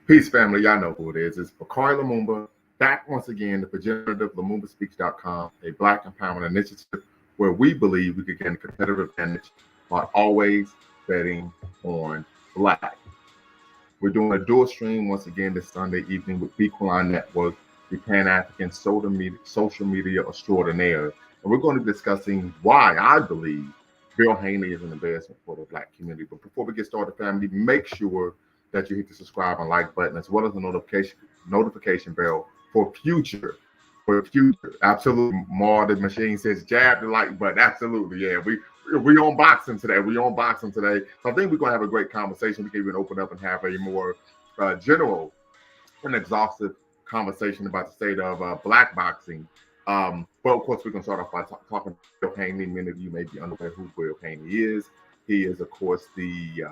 Peace, family. Y'all know who it is. It's Bakari Lumumba back once again, the progenitor of LumumbaSpeaks.com, a Black empowerment initiative where we believe we could gain a competitive advantage by always betting on Black. We're doing a dual stream once again this Sunday evening with Bequaline Network, the Pan African social media extraordinaire. And we're going to be discussing why I believe Bill Haney is an embarrassment for the Black community. But before we get started, family, make sure that you hit the subscribe and like button as well as the notification bell for future. Absolutely. More the machine says jab the like button. Absolutely. Yeah. We on boxing today. So I think we're gonna have a great conversation. We can even open up and have a more general and exhaustive conversation about the state of Black boxing. But of course, we're going to start off by talking about Bill Haney. Many of you may be unaware who Bill Haney is. He is, of course, the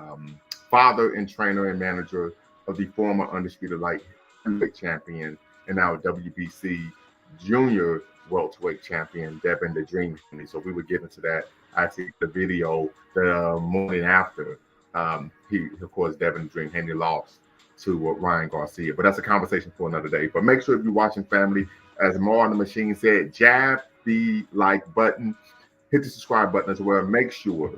father and trainer and manager of the former undisputed light heavyweight champion and now WBC junior welterweight champion, Devin the Dream Haney. So we would get into that. I see the video the morning after. He, of course, Devin the Dream Haney lost to Ryan Garcia. But that's a conversation for another day. But make sure if you're watching, family, as Mar on the machine said, jab the like button, hit the subscribe button as well. Make sure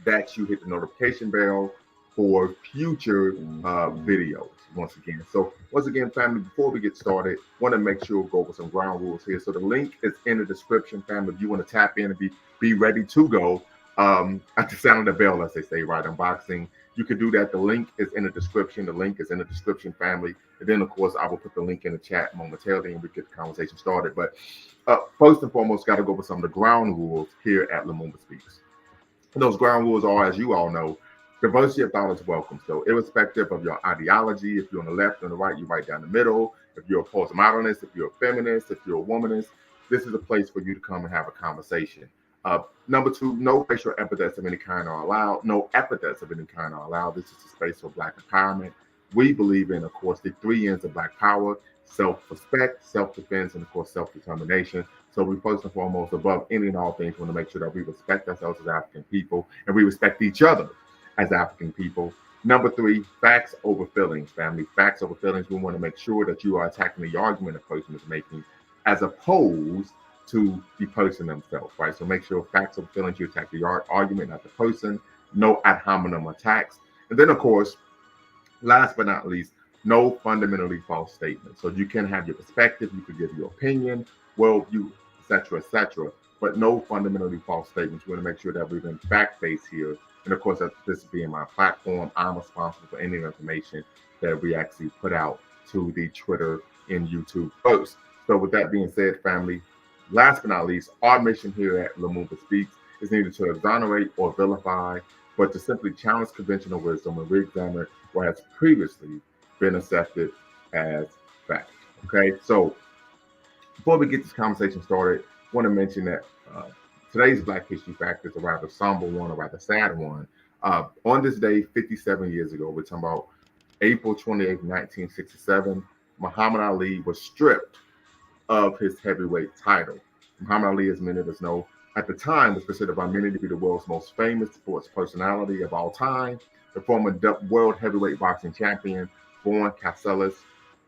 that you hit the notification bell for future videos once again. So once again, family, before we get started, want to make sure we go over some ground rules here. So the link is in the description, family. If you want to tap in and be ready to go at the sound of the bell, as they say, right? Unboxing. You can do that. The link is in the description. The link is in the description, family. And then, of course, I will put the link in the chat momentarily and we get the conversation started. But first and foremost, got to go over some of the ground rules here at Lumumba Speaks. And those ground rules are, as you all know, diversity of thought is welcome. So irrespective of your ideology, if you're on the left or the right, you're right down the middle. If you're a postmodernist, if you're a feminist, if you're a womanist, this is a place for you to come and have a conversation. Number two, no racial epithets of any kind are allowed. No epithets of any kind are allowed. This is a space for Black empowerment. We believe in, of course, the 3 N's of Black power: self-respect, self-defense, and, of course, self-determination. So we first and foremost, above any and all things, want to make sure that we respect ourselves as African people and we respect each other as African people. Number 3, facts over feelings, family. Facts over feelings. We want to make sure that you are attacking the argument a person is making as opposed to the person themselves, right? So make sure facts over feelings, you attack the argument, not the person. No ad hominem attacks. And then, of course, last but not least, no fundamentally false statements. So you can have your perspective, you can give your opinion, worldview, etc., but no fundamentally false statements. We want to make sure that we've been fact-based here. And of course, this being my platform, I'm responsible for any information that we actually put out to the Twitter and YouTube posts. So with that being said, family, last but not least, our mission here at Lumumba Speaks is neither to exonerate or vilify, but to simply challenge conventional wisdom and re-examine what has previously been accepted as fact. Okay, so before we get this conversation started, I want to mention that today's Black History Fact is a rather somber one, a rather sad one. On this day, 57 years ago, we're talking about April 28, 1967, Muhammad Ali was stripped of his heavyweight title. Muhammad Ali, as many of us know, at the time was considered by many to be the world's most famous sports personality of all time. The former world heavyweight boxing champion, born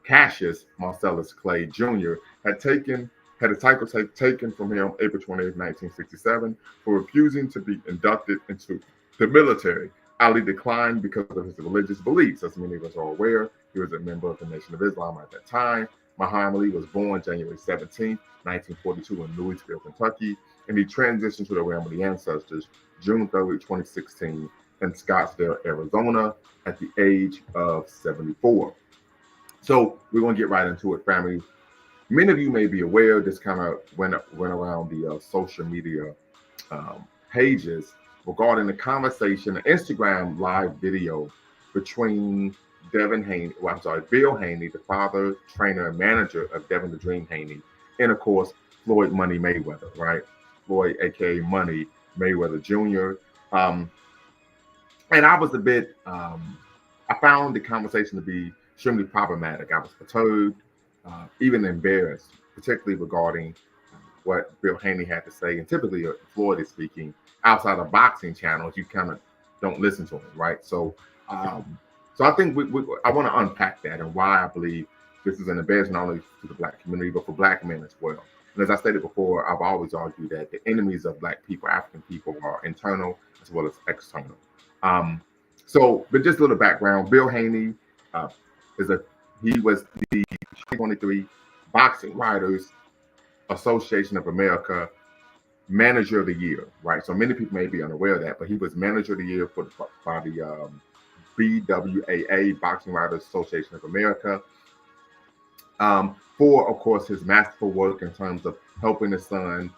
Cassius Marcellus Clay Jr., had a title taken from him April 28, 1967, for refusing to be inducted into the military. Ali declined because of his religious beliefs. As many of us are aware, he was a member of the Nation of Islam at that time. Muhammad Ali was born January 17, 1942 in Louisville, Kentucky, and he transitioned to the realm of the ancestors June 30, 2016 in Scottsdale, Arizona at the age of 74. So we're going to get right into it, family. Many of you may be aware, this kind of went around the social media pages regarding the conversation, an Instagram live video between Bill Haney, the father, trainer, and manager of Devin the Dream Haney, and of course, Floyd Money Mayweather, right? Floyd, aka Money Mayweather Jr. And I was a bit, I found the conversation to be extremely problematic. I was perturbed, even embarrassed, particularly regarding what Bill Haney had to say. And typically, Floyd is speaking outside of boxing channels. You kind of don't listen to him, right? So So I think I want to unpack that and why I believe this is an embarrassment not only to the black community, but for black men as well. And as I stated before, I've always argued that the enemies of black people, African people, are internal as well as external. Um, but just a little background: Bill Haney uh, is a he was the 2023 Boxing Writers Association of America Manager of the Year, right? So many people may be unaware of that, but he was Manager of the Year by the BWAA, Boxing Writers Association of America, for, of course, his masterful work in terms of helping his son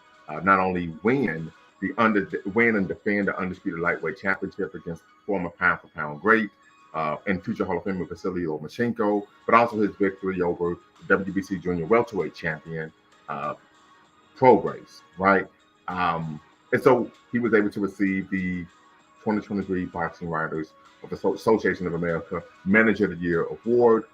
not only win and defend the undisputed lightweight championship against former pound for pound great and future Hall of Famer Vasily Lomachenko, but also his victory over WBC junior welterweight champion Prograis, right? And so he was able to receive the 2023 Boxing Writers of the Association of America Manager of the Year award.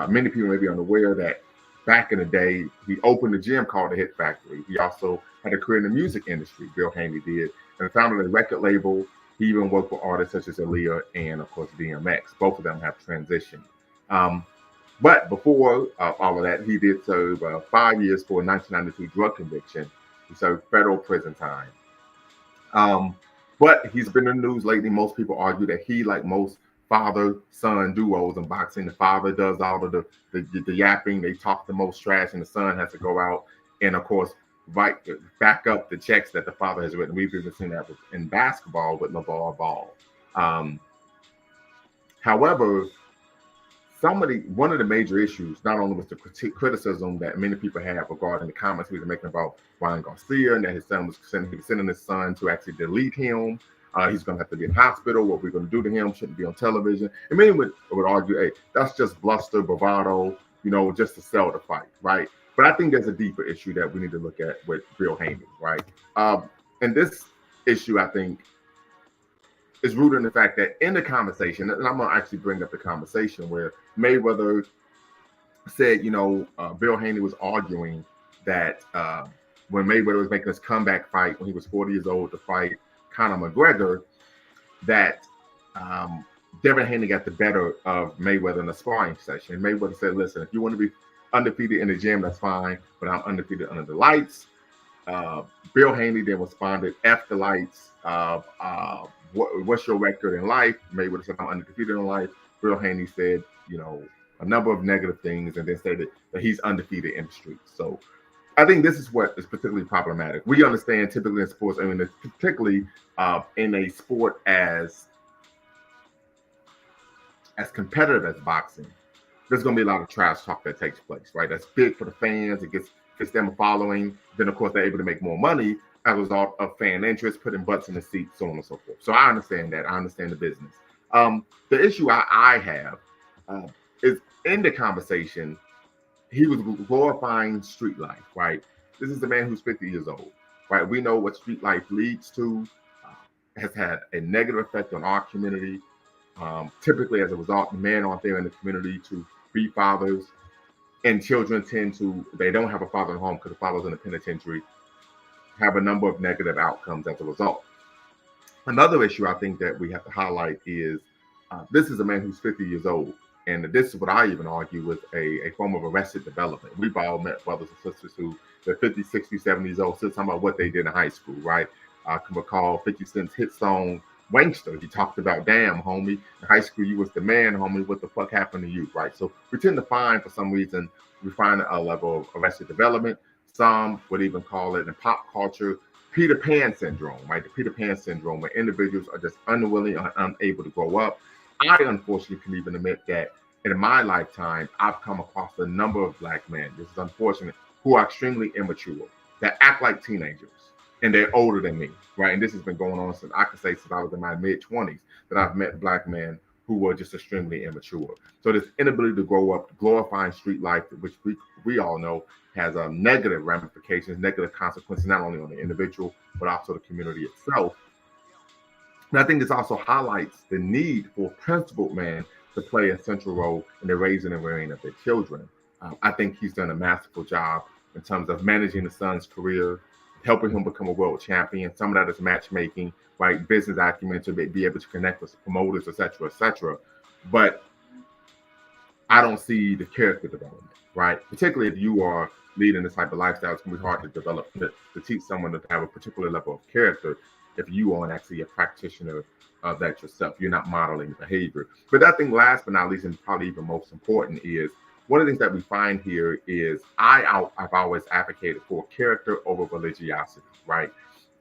Many people may be unaware that back in the day, he opened a gym called the Hit Factory. He also had a career in the music industry, Bill Haney did, and founded a record label. He even worked with artists such as Aaliyah and, of course, DMX. Both of them have transitioned. But before all of that, he did serve 5 years for a 1992 drug conviction. He served federal prison time. But he's been in the news lately. Most people argue that he, like most father-son duos in boxing, the father does all of the yapping. They talk the most trash, and the son has to go out and, of course, back up the checks that the father has written. We've even seen that in basketball with LeVar Ball. However, one of the major issues, not only was the criticism that many people have regarding the comments he was making about Ryan Garcia and that he was sending his son to actually delete him. He's going to have to be in hospital. What we're going to do to him shouldn't be on television. And many would argue, hey, that's just bluster, bravado, just to sell the fight, right? But I think there's a deeper issue that we need to look at with Bill Haney, right? And this issue, I think, is rooted in the fact that in the conversation, and I'm going to actually bring up the conversation where Mayweather said, Bill Haney was arguing that when Mayweather was making his comeback fight when he was 40 years old to fight Conor McGregor, that Devin Haney got the better of Mayweather in a sparring session. Mayweather said, listen, if you want to be undefeated in the gym, that's fine, but I'm undefeated under the lights. Bill Haney then responded, F the lights. What's your record in life? Mayweather said, I'm undefeated in life. Bill Haney said, a number of negative things, and then stated that he's undefeated in the streets. So I think this is what is particularly problematic. We understand typically in sports, particularly in a sport as competitive as boxing, there's going to be a lot of trash talk that takes place, right? That's big for the fans. It gets them a following. Then, of course, they're able to make more money as a result of fan interest, putting butts in the seats, so on and so forth. So I understand that. I understand the business. The issue I have is in the conversation, he was glorifying street life, right? This is a man who's 50 years old, right? We know what street life leads to, has had a negative effect on our community. Typically, as a result, men aren't there in the community to be fathers, and children they don't have a father at home because the father's in the penitentiary, have a number of negative outcomes as a result. Another issue I think that we have to highlight is this is a man who's 50 years old. And this is what I even argue with a form of arrested development. We've all met brothers and sisters who they're 50, 60, 70 years old, still talking about what they did in high school, right? I can recall 50 Cent's hit song, Wankster. He talked about, damn, homie, in high school you was the man, homie, what the fuck happened to you, right? So we tend to find, for some reason, we find a level of arrested development. Some would even call it in pop culture, Peter Pan syndrome, right? The Peter Pan syndrome, where individuals are just unwilling or unable to grow up. I unfortunately can even admit that in my lifetime, I've come across a number of black men, this is unfortunate, who are extremely immature, that act like teenagers, and they're older than me, right? And this has been going on since I was in my mid-20s, that I've met black men who were just extremely immature. So this inability to grow up, glorifying street life, which we all know has negative ramifications, negative consequences, not only on the individual, but also the community itself. And I think this also highlights the need for principled men to play a central role in the raising and rearing of their children. I think he's done a masterful job in terms of managing the son's career, helping him become a world champion. Some of that is matchmaking, right? Business acumen to be able to connect with promoters, et cetera, et cetera. But I don't see the character development, right? Particularly if you are leading this type of lifestyle, it's gonna be hard to develop to teach someone to have a particular level of character if you aren't actually a practitioner of that yourself. You're not modeling behavior. But I think last but not least, and probably even most important, is one of the things that we find here is I've always advocated for character over religiosity, right?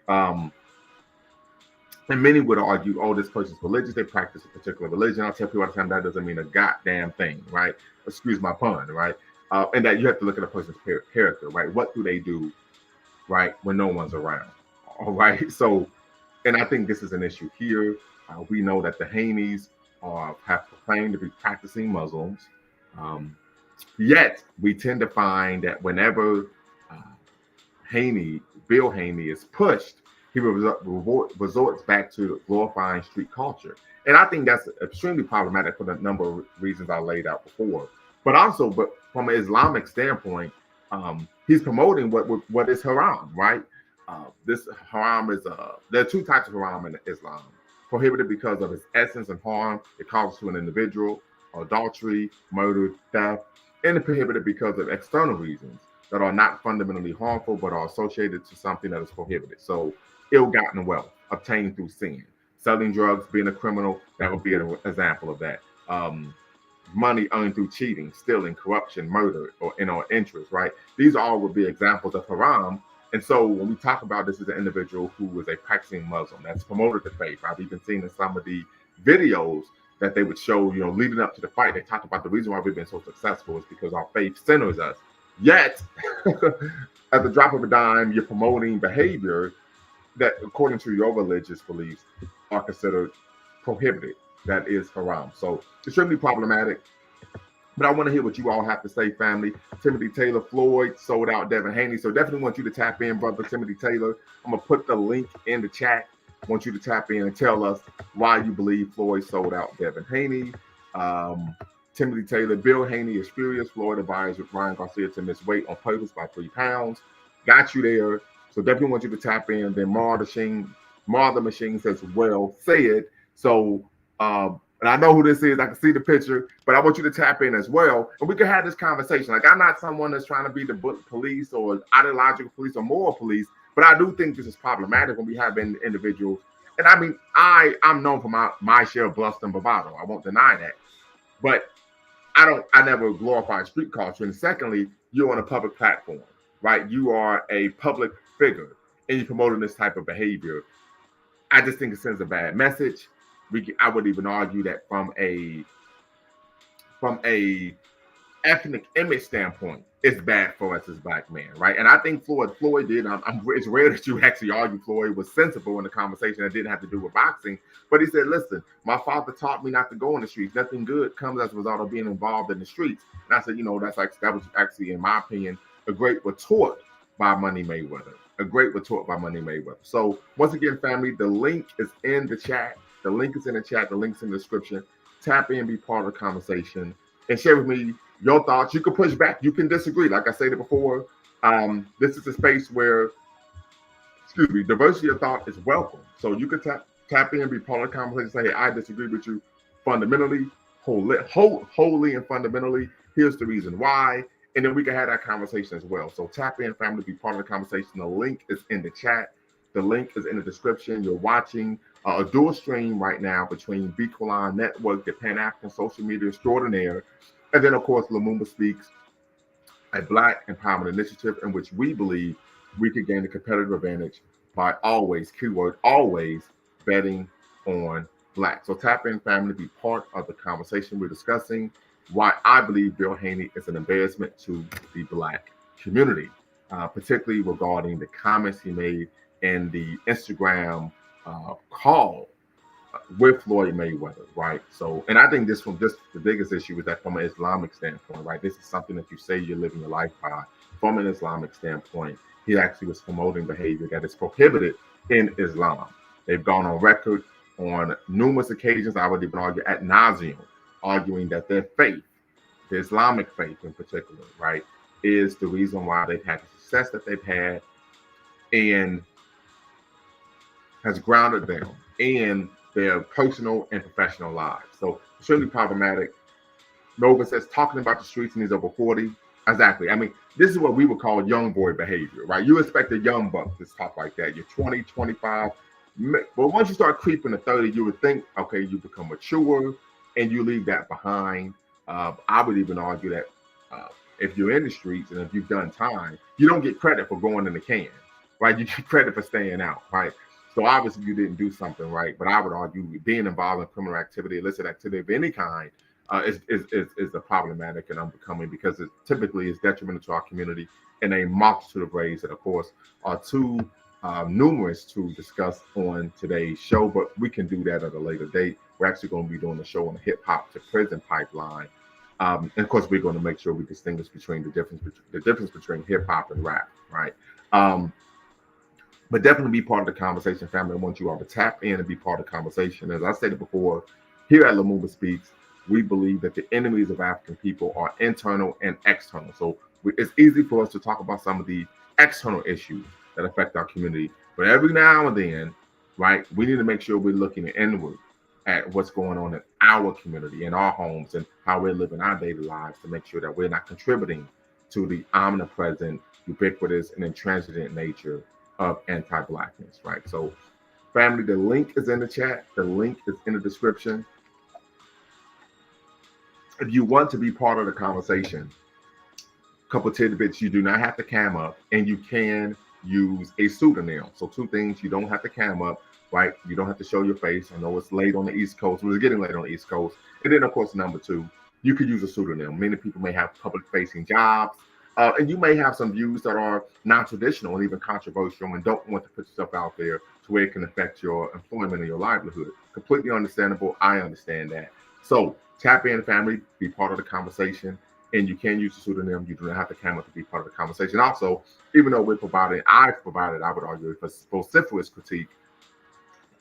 Um, and many would argue, oh, this person's religious, they practice a particular religion. I'll tell people all the time that doesn't mean a goddamn thing, right? Excuse my pun, right? And that you have to look at a person's character, right? What do they do, right, when no one's around? All right. So, and I think this is an issue here. We know that the Haneys have proclaimed to be practicing Muslims. Um, Yet we tend to find that whenever uh, Bill Haney is pushed, he resorts back to glorifying street culture. And I think that's extremely problematic for the number of reasons I laid out before. But from an Islamic standpoint, he's promoting what is haram, right? This haram is there are two types of haram in Islam: prohibited because of its essence and harm it causes to an individual, adultery, murder, theft, and prohibited because of external reasons that are not fundamentally harmful but are associated to something that is prohibited. So, ill-gotten wealth obtained through sin, selling drugs, being a criminal, that would be an example of that. Money earned through cheating, stealing, corruption, murder, or in our interest, right? These all would be examples of haram. And so when we talk about this as an individual who is a practicing Muslim that's promoted the faith, I've even seen in some of the videos that they would show, leading up to the fight, they talked about the reason why we've been so successful is because our faith centers us. Yet, at the drop of a dime, you're promoting behavior that, according to your religious beliefs, are considered prohibited. That is haram. So, extremely problematic. But I want to hear what you all have to say, family. Timothy Taylor, Floyd, sold out Devin Haney. So definitely want you to tap in, brother Timothy Taylor. I'm going to put the link in the chat. I want you to tap in and tell us why you believe Floyd sold out Devin Haney. Timothy Taylor, Bill Haney is furious. Floyd advised Ryan Garcia to miss weight on purpose by 3 pounds. Got you there. So definitely want you to tap in. Then Mar the Machine says, well said. So, and I know who this is. I can see the picture, but I want you to tap in as well. And we can have this conversation. Like, I'm not someone that's trying to be the police or ideological police or moral police, but I do think this is problematic when we have individuals. And I mean, I'm known for my share of bluster and bravado. I won't deny that. But I never glorify street culture. And secondly, you're on a public platform, right? You are a public figure and you're promoting this type of behavior. I just think it sends a bad message. I would even argue that from a ethnic image standpoint, it's bad for us as black men, right? And I think Floyd did. It's rare that you actually argue Floyd was sensible in the conversation that didn't have to do with boxing. But he said, listen, my father taught me not to go in the streets. Nothing good comes as a result of being involved in the streets. And I said, that was actually, in my opinion, a great retort by Money Mayweather. So once again, family, the link is in the chat. The link is in the chat. The link's in the description. Tap in, be part of the conversation, and share with me your thoughts. You can push back. You can disagree. Like I said before, this is a space where, diversity of thought is welcome. So you can tap in, be part of the conversation, say, hey, I disagree with you fundamentally, wholly and fundamentally. Here's the reason why. And then we can have that conversation as well. So tap in, family, be part of the conversation. The link is in the chat. The link is in the description. You're watching a dual stream right now between Bequaline Network, the Pan-African social media extraordinaire, and then, of course, Lumumba Speaks, a Black empowerment initiative in which we believe we could gain a competitive advantage by always, keyword always, betting on Black. So tap in, family, be part of the conversation. We're discussing why I believe Bill Haney is an embarrassment to the Black community, particularly regarding the comments he made in the Instagram call with Floyd Mayweather, right? So, and I think the biggest issue is that from an Islamic standpoint, right? This is something that you say you're living your life by. From an Islamic standpoint, he actually was promoting behavior that is prohibited in Islam. They've gone on record on numerous occasions, I would even argue ad nauseum, arguing that their faith, the Islamic faith in particular, right, is the reason why they've had the success that they've had and has grounded them in their personal and professional lives. So extremely problematic. Nova says talking about the streets and he's over 40. Exactly. I mean, this is what we would call young boy behavior, right? You expect a young buck to talk like that. You're 20, 25. But once you start creeping to 30, you would think, okay, you become mature and you leave that behind. I would even argue that if you're in the streets and if you've done time, you don't get credit for going in the can, right? You get credit for staying out, right? So obviously you didn't do something right, but I would argue being involved in criminal activity, illicit activity of any kind, is a problematic and unbecoming because it typically is detrimental to our community in a multitude of ways that, of course, are too numerous to discuss on today's show, but we can do that at a later date. We're actually going to be doing a show on the hip hop to prison pipeline. And of course, we're going to make sure we distinguish between the difference between hip hop and rap, right? But definitely be part of the conversation, family. I want you all to tap in and be part of the conversation. As I stated before, here at Lumumba Speaks, we believe that the enemies of African people are internal and external. So it's easy for us to talk about some of the external issues that affect our community. But every now and then, right, we need to make sure we're looking inward at what's going on in our community, in our homes, and how we're living our daily lives to make sure that we're not contributing to the omnipresent, ubiquitous, and intransigent nature of anti-Blackness, right? So, family, the link is in the chat. The link is in the description. If you want to be part of the conversation, a couple tidbits: you do not have to cam up, and you can use a pseudonym. So 2 things: you don't have to cam up, right? You don't have to show your face. I know it's late on the East Coast. We're getting late on the East Coast. And then, of course, number 2, you could use a pseudonym. Many people may have public-facing jobs, and you may have some views that are non-traditional and even controversial and don't want to put yourself out there to where it can affect your employment and your livelihood. Completely understandable. I understand that. So tap in, family, be part of the conversation, and you can use a pseudonym. You do not have to come up to be part of the conversation. Also, even though I've provided, I would argue, a vociferous critique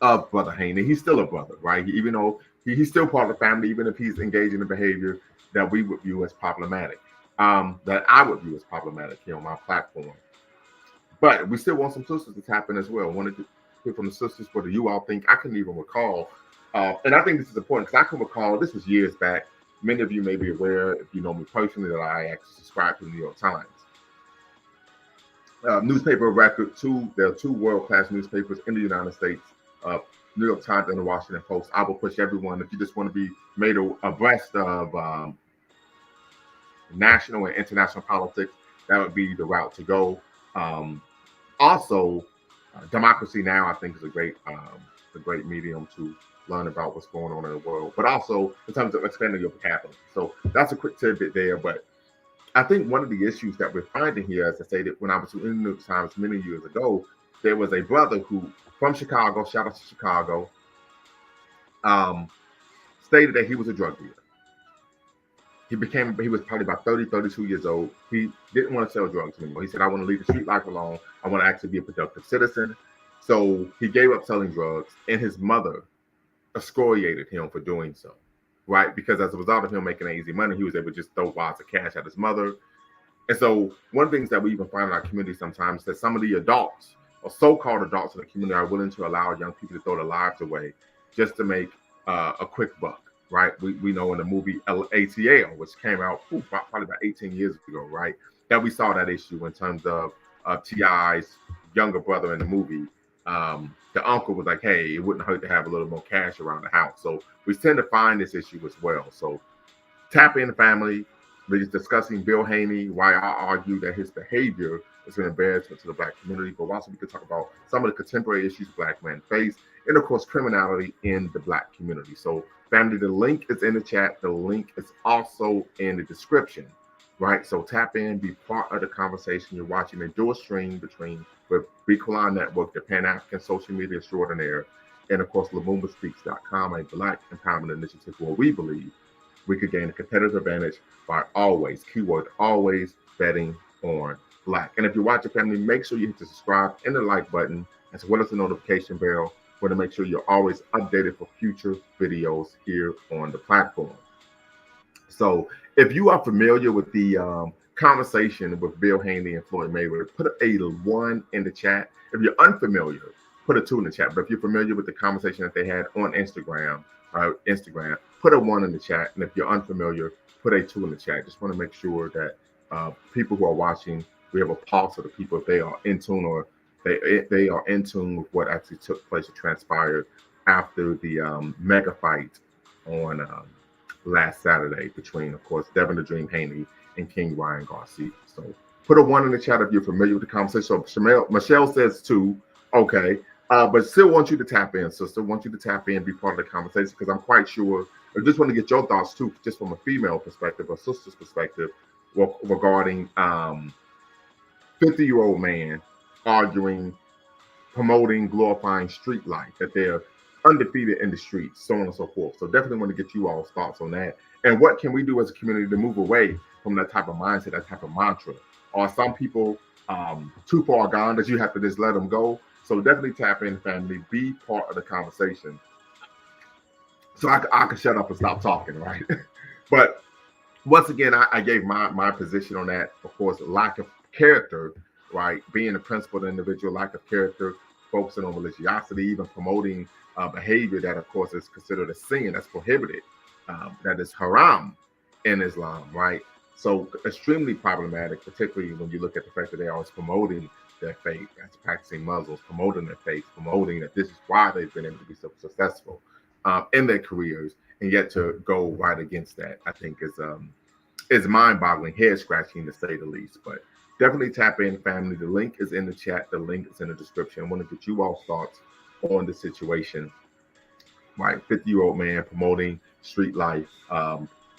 of Brother Haney, he's still a brother, right? Even though he's still part of the family, even if he's engaging in behavior that we would view as problematic, that I would view as problematic here on my platform. But we still want some sisters to tap in as well. Wanted to hear from the sisters. What do you all think? I couldn't even recall. And I think this is important because I can recall, this was years back. Many of you may be aware, if you know me personally, that I actually subscribe to the New York Times. Newspaper of record, there are 2 world-class newspapers in the United States, New York Times and the Washington Post. I will push everyone, if you just want to be made abreast of national and international politics, that would be the route to go. Also, Democracy Now! I think is a great medium to learn about what's going on in the world, but also in terms of expanding your vocabulary. So that's a quick tidbit there. But I think one of the issues that we're finding here, as I stated, when I was in the New York Times many years ago, there was a brother who, from Chicago, shout out to Chicago, stated that he was a drug dealer. He was probably about 30, 32 years old. He didn't want to sell drugs anymore. He said, I want to leave the street life alone. I want to actually be a productive citizen. So he gave up selling drugs, and his mother excoriated him for doing so, right? Because as a result of him making easy money, he was able to just throw wads of cash at his mother. And so one of the things that we even find in our community sometimes is that some of the adults, or so-called adults in the community, are willing to allow young people to throw their lives away just to make a quick buck, right? We know in the movie ATL, which came out probably about 18 years ago, right, that we saw that issue in terms of T.I.'s younger brother in the movie. The uncle was like, hey, it wouldn't hurt to have a little more cash around the house. So we tend to find this issue as well. So tap in, the family. We're discussing Bill Haney, why I argue that his behavior is an embarrassment to the Black community, but also we could talk about some of the contemporary issues Black men face, and of course, criminality in the Black community. So family, the link is in the chat. The link is also in the description, right? So tap in, be part of the conversation. You're watching a dual stream between the Becolon Network, the Pan-African Social Media Extraordinaire, and of course, LumumbaSpeaks.com, a Black empowerment initiative where we believe we could gain a competitive advantage by always, keyword always, betting on Black. And if you're watching, family, make sure you hit the subscribe and the like button, as well as the notification bell. We want to make sure you're always updated for future videos here on the platform. So if you are familiar with the conversation with Bill Haney and Floyd Mayweather, put a 1 in the chat. If you're unfamiliar, put a 2 in the chat. But if you're familiar with the conversation that they had on Instagram, put a 1 in the chat. And if you're unfamiliar, put a 2 in the chat. Just want to make sure that people who are watching, we have a pulse of the people, if they are in tune or they are in tune with what actually took place or transpired after the mega fight on last Saturday between, of course, Devin the Dream Haney and King Ryan Garcia. So put a 1 in the chat if you're familiar with the conversation. So Michelle says 2. Okay. But still want you to tap in, sister. Want you to tap in, be part of the conversation, because I'm quite sure, I just want to get your thoughts too, just from a female perspective, a sister's perspective, regarding 50-year-old man arguing, promoting, glorifying street life, that they're undefeated in the streets, so on and so forth. So definitely want to get you all's thoughts on that. And what can we do as a community to move away from that type of mindset, that type of mantra? Are some people too far gone that you have to just let them go? So definitely tap in, family. Be part of the conversation. So I can shut up and stop talking, right? But once again, I gave my position on that. Of course, lack of character, right? Being a principled individual, lack of character, focusing on religiosity, even promoting behavior that, of course, is considered a sin, that's prohibited, that is haram in Islam, right? So extremely problematic, particularly when you look at the fact that they're always promoting their faith, as practicing Muslims, promoting their faith, promoting that this is why they've been able to be so successful in their careers, and yet to go right against that, I think is mind-boggling, head-scratching to say the least. But definitely tap in, family. The link is in the chat. The link is in the description. I want to get you all thoughts on the situation. Right, 50-year-old man promoting street life.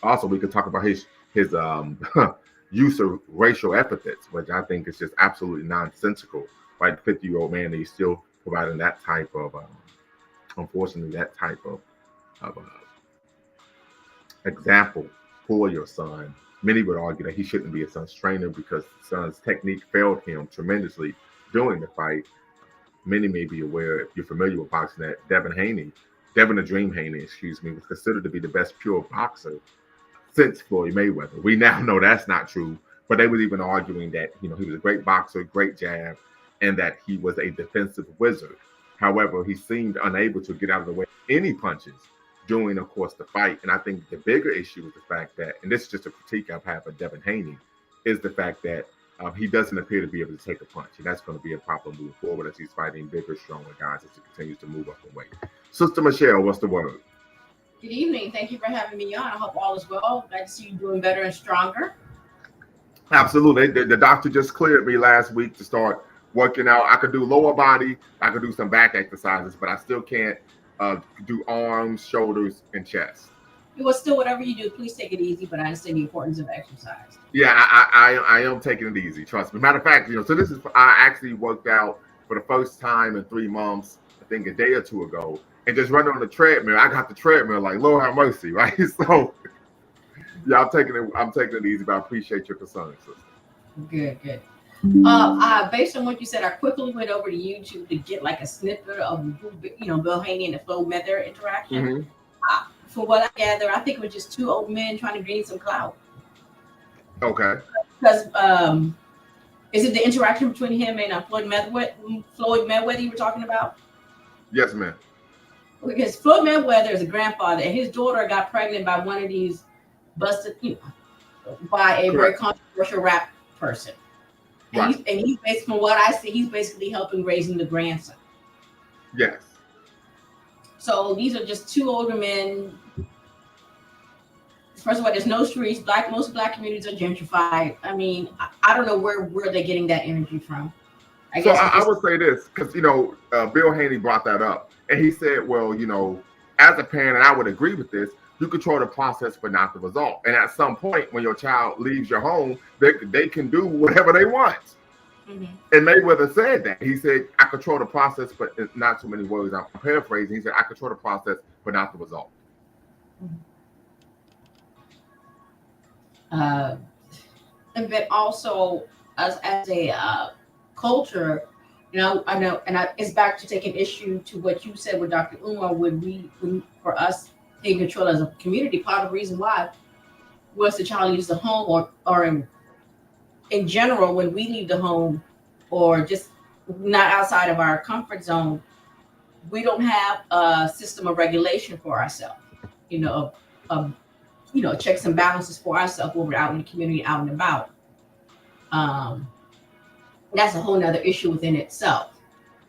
Also, we could talk about his use of racial epithets, which I think is just absolutely nonsensical. Right, 50-year-old man, and he's still providing that type of, unfortunately, that type of example for your son. Many would argue that he shouldn't be a son's trainer because the son's technique failed him tremendously during the fight. Many may be aware, if you're familiar with boxing, that Devin the Dream Haney, was considered to be the best pure boxer since Floyd Mayweather. We now know that's not true, but they were even arguing that, he was a great boxer, great jab, and that he was a defensive wizard. However, he seemed unable to get out of the way of any punches during, of course, the fight. And I think the bigger issue is the fact that, and this is just a critique I've had of Devin Haney, is the fact that he doesn't appear to be able to take a punch. And that's going to be a problem moving forward as he's fighting bigger, stronger guys as he continues to move up in weight. Sister Michelle, what's the word? Good evening. Thank you for having me on. I hope all is well. Glad to see you doing better and stronger. Absolutely. The doctor just cleared me last week to start working out. I could do lower body. I could do some back exercises, but I still can't do arms, shoulders, and chest. Well, still, whatever you do, please take it easy, but I understand the importance of exercise. Yeah, I am taking it easy. Trust me. Matter of fact, so I actually worked out for the first time in 3 months, I think a day or 2 ago, and just running on the treadmill. I got the treadmill, like, Lord have mercy, right? So, yeah, I'm taking it easy, but I appreciate your concern, sister. Good. Based on what you said, I quickly went over to YouTube to get like a snippet of Bill Haney and the Floyd Mayweather interaction. Mm-hmm. From what I gather, I think it was just 2 old men trying to gain some clout. Okay. Because is it the interaction between him and Floyd Mayweather you were talking about? Yes, ma'am. Because Floyd Mayweather is a grandfather, and his daughter got pregnant by one of these busted, by a very controversial rap person. And he's basically, from what I see, he's basically helping raising the grandson. Yes. So these are just 2 older men. First of all, there's no streets. Most black communities are gentrified. I mean, I don't know where they're getting that energy from. I would say this, because, Bill Haney brought that up. And he said, well, as a parent, and I would agree with this, you control the process but not the result. And at some point, when your child leaves your home, they can do whatever they want. Mm-hmm. And Mayweather said that. He said, I control the process, but not too many words. I'm paraphrasing. He said, I control the process but not the result. Mm-hmm. And then also, as a culture, I know, and it's back to taking issue to what you said with Dr. Umar. For us in control as a community, part of the reason why once the child leaves the home, or in general, when we leave the home, or just not outside of our comfort zone, we don't have a system of regulation for ourselves. checks and balances for ourselves when we're out in the community, out and about. That's a whole nother issue within itself.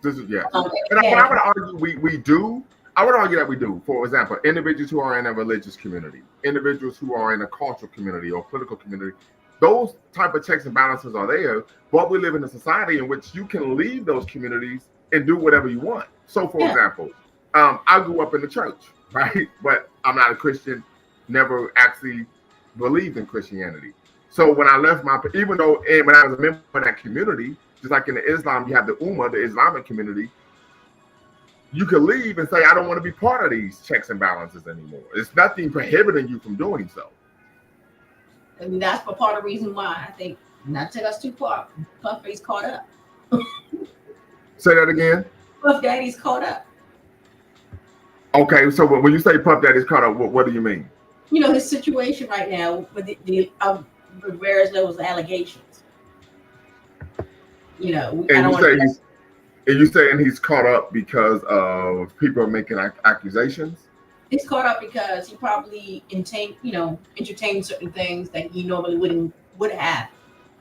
This is, yeah. Um, And again, I would argue we do. I would argue that we do. For example, individuals who are in a religious community, individuals who are in a cultural community or political community, those type of checks and balances are there. But we live in a society in which you can leave those communities and do whatever you want. So, for yeah, example, I grew up in the church, right? But I'm not a Christian. Never actually believed in Christianity. So when I left even though and when I was a member of that community, just like in the Islam, you have the Ummah, the Islamic community, you could leave and say, I don't want to be part of these checks and balances anymore. It's nothing prohibiting you from doing so. I mean, that's part of the reason why I think, not to take us too far, Puff Daddy's caught up. Say that again. Puff Daddy's caught up. Okay, so when you say Puff Daddy's caught up, what do you mean? His situation right now with the various levels of allegations. I don't want to. And you saying he's caught up because of people are making accusations? He's caught up because he probably entertained certain things that he normally would have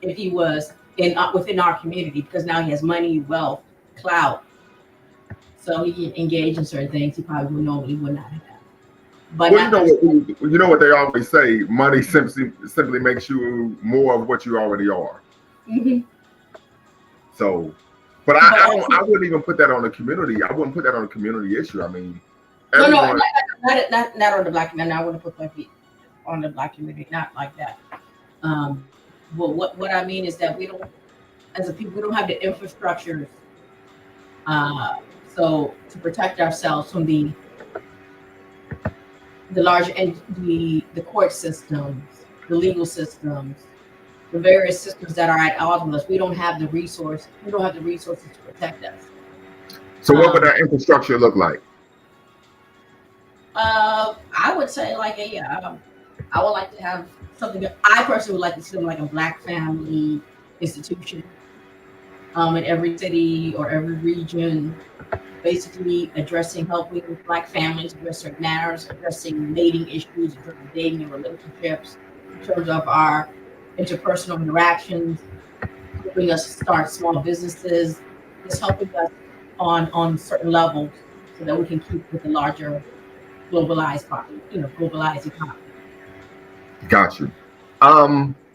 if he was within our community, because now he has money, wealth, clout. So he can engage in certain things he probably normally would not have. But you know what they always say: money simply makes you more of what you already are. Mm-hmm. So, but I wouldn't even put that on the community. I wouldn't put that on a community issue. I mean, not on the black community. I wouldn't put that on the black community. Not like that. But what I mean is that we don't, as a people, we don't have the infrastructure. So to protect ourselves from the large and the court systems, the legal systems, the various systems that are at odds with us, we don't have the resources. We don't have the resources to protect us. So what would that infrastructure look like? I would say I would like to have something. I personally would like to see them like a black family institution in every city or every region, basically helping black families address certain matters, addressing mating issues, in terms of dating and relationships, in terms of our interpersonal interactions, helping us start small businesses, just helping us on certain levels so that we can keep with the larger globalized economy. Got you.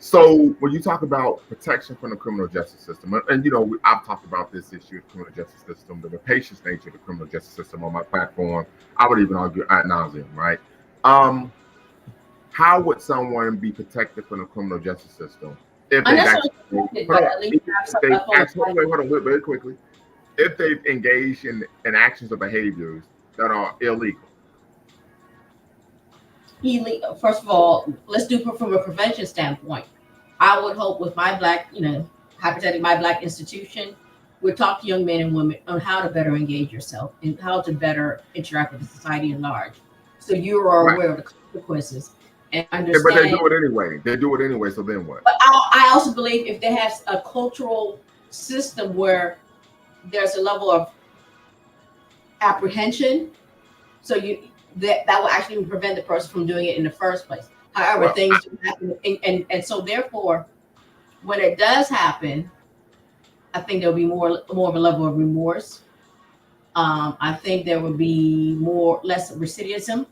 So when you talk about protection from the criminal justice system, and I've talked about this issue of the criminal justice system, the rapacious nature of the criminal justice system on my platform, I would even argue ad nauseum, right? How would someone be protected from the criminal justice system if very quickly, if they've engaged in actions or behaviors that are illegal? First of all, let's do it from a prevention standpoint. I would hope with my black, hypothetically my black institution, would talk to young men and women on how to better engage yourself and how to better interact with the society at large. So you are aware of the consequences and understand. But they do it anyway. They do it anyway. So then what? But I also believe if they have a cultural system where there's a level of apprehension, so that will actually prevent the person from doing it in the first place. However, things do happen, and so therefore, when it does happen, I think there'll be more of a level of remorse. I think there will be less recidivism.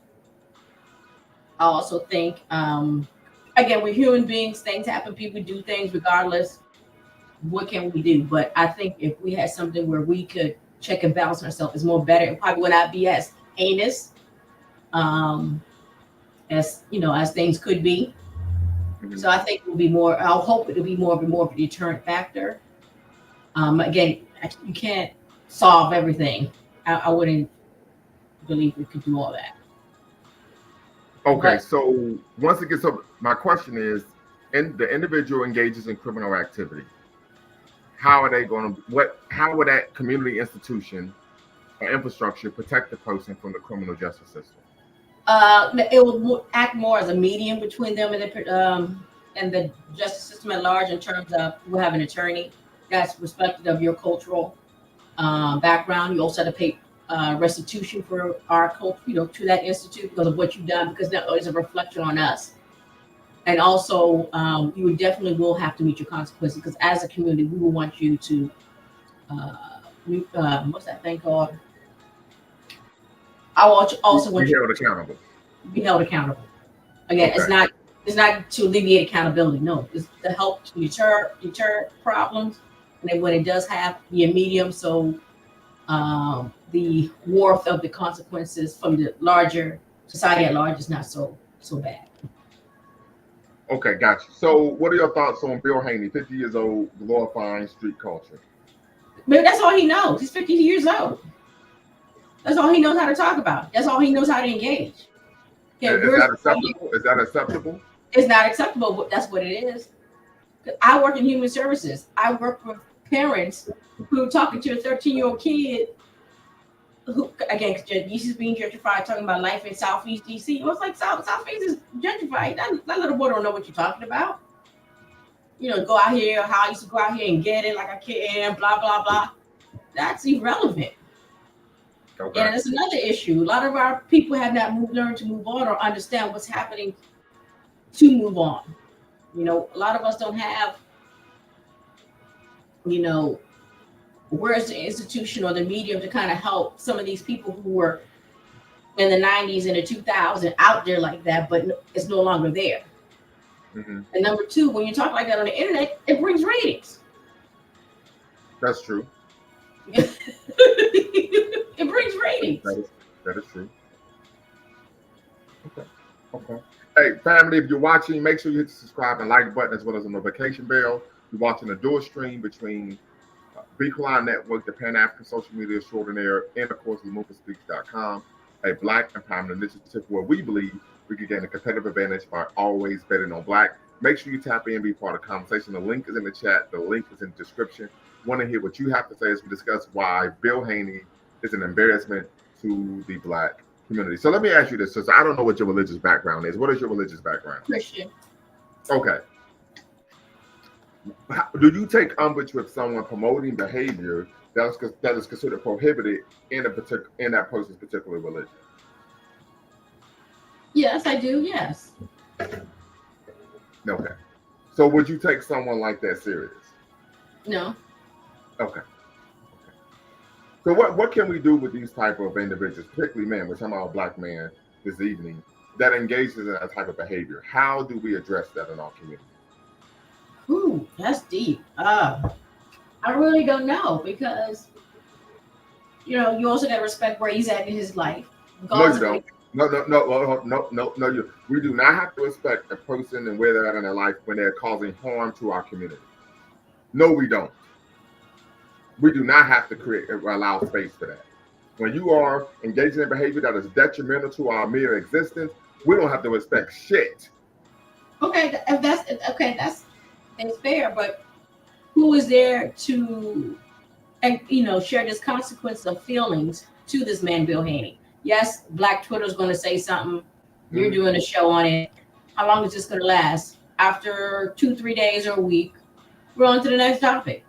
I also think, again, we're human beings. Things happen. People do things regardless. What can we do? But I think if we had something where we could check and balance ourselves, it's more better. It probably would not be as heinous as things could be. Mm-hmm. So I think it will be more. I'll hope it will be more of a deterrent factor. Again, you can't solve everything. I wouldn't believe we could do all that. Okay, so once it gets up, my question is: the individual engages in criminal activity. How are they going to? How would that community institution or infrastructure protect the person from the criminal justice system? It will act more as a medium between them and the justice system at large, in terms of we'll have an attorney that's respected of your cultural background. You also have to restitution for our culture, to that institute because of what you've done, because that is a reflection on us. And also, you definitely will have to meet your consequences, because as a community, we will want you to, what's that thing called? I also want Be you held accountable. to be held accountable. Again, Okay. it's not to alleviate accountability. No, it's to help to deter problems, and then when it does have, be a medium, so the warmth of the consequences from the larger society at large is not so bad. Okay, got you. So, what are your thoughts on Bill Haney, 50 years old, glorifying street culture? Maybe that's all he knows. He's 50 years old. That's all he knows how to talk about. That's all he knows how to engage. Okay, Is that acceptable? Is that acceptable? It's not acceptable, but that's what it is. I work in human services. I work with parents who are talking to a 13-year-old kid who, again, DC is being gentrified, talking about life in Southeast DC. I was like, Southeast is gentrified. That little boy don't know what you're talking about. Go out here, how I used to go out here and get it like I can, blah, blah, blah. That's irrelevant. Okay. And it's another issue. A lot of our people have not learned to move on or understand what's happening to move on. A lot of us don't have, where's the institution or the medium to kind of help some of these people who were in the 90s and the 2000s out there like that, but it's no longer there. Mm-hmm. And number two, when you talk like that on the internet, it brings ratings. That's true. It brings ratings. That is true. Okay. Hey, family, if you're watching, make sure you hit the subscribe and like button as well as the notification bell. You're watching a dual stream between Beacon Network, the Pan-African Social Media Extraordinaire, and of course, LumumbaSpeaks.com, a Black empowerment initiative where we believe we can gain a competitive advantage by always betting on Black. Make sure you tap in and be part of the conversation. The link is in the chat. The link is in the description. Want to hear what you have to say as we discuss why Bill Haney is an embarrassment to the Black community. So let me ask you this, since I don't know what your religious background is. What is your religious background? Christian. Okay. Do you take umbrage with someone promoting behavior that is considered prohibited in that person's particular religion? Yes, I do. Yes. Okay. So would you take someone like that serious? No. Okay. So what can we do with these type of individuals, particularly men? We're talking about a Black man this evening that engages in that type of behavior. How do we address that in our community? Ooh, that's deep. I really don't know, because you also got to respect where he's at in his life. No, you don't. No. We do not have to respect a person and where they're at in their life when they're causing harm to our community. No, we don't. We do not have to allow space for that. When you are engaging in behavior that is detrimental to our mere existence, we don't have to respect shit. Okay, if that's fair, but who is there to, share this consequence of feelings to this man, Bill Haney? Yes, Black Twitter is going to say something. You're doing a show on it. How long is this going to last? After 2-3 days or a week, we're on to the next topic.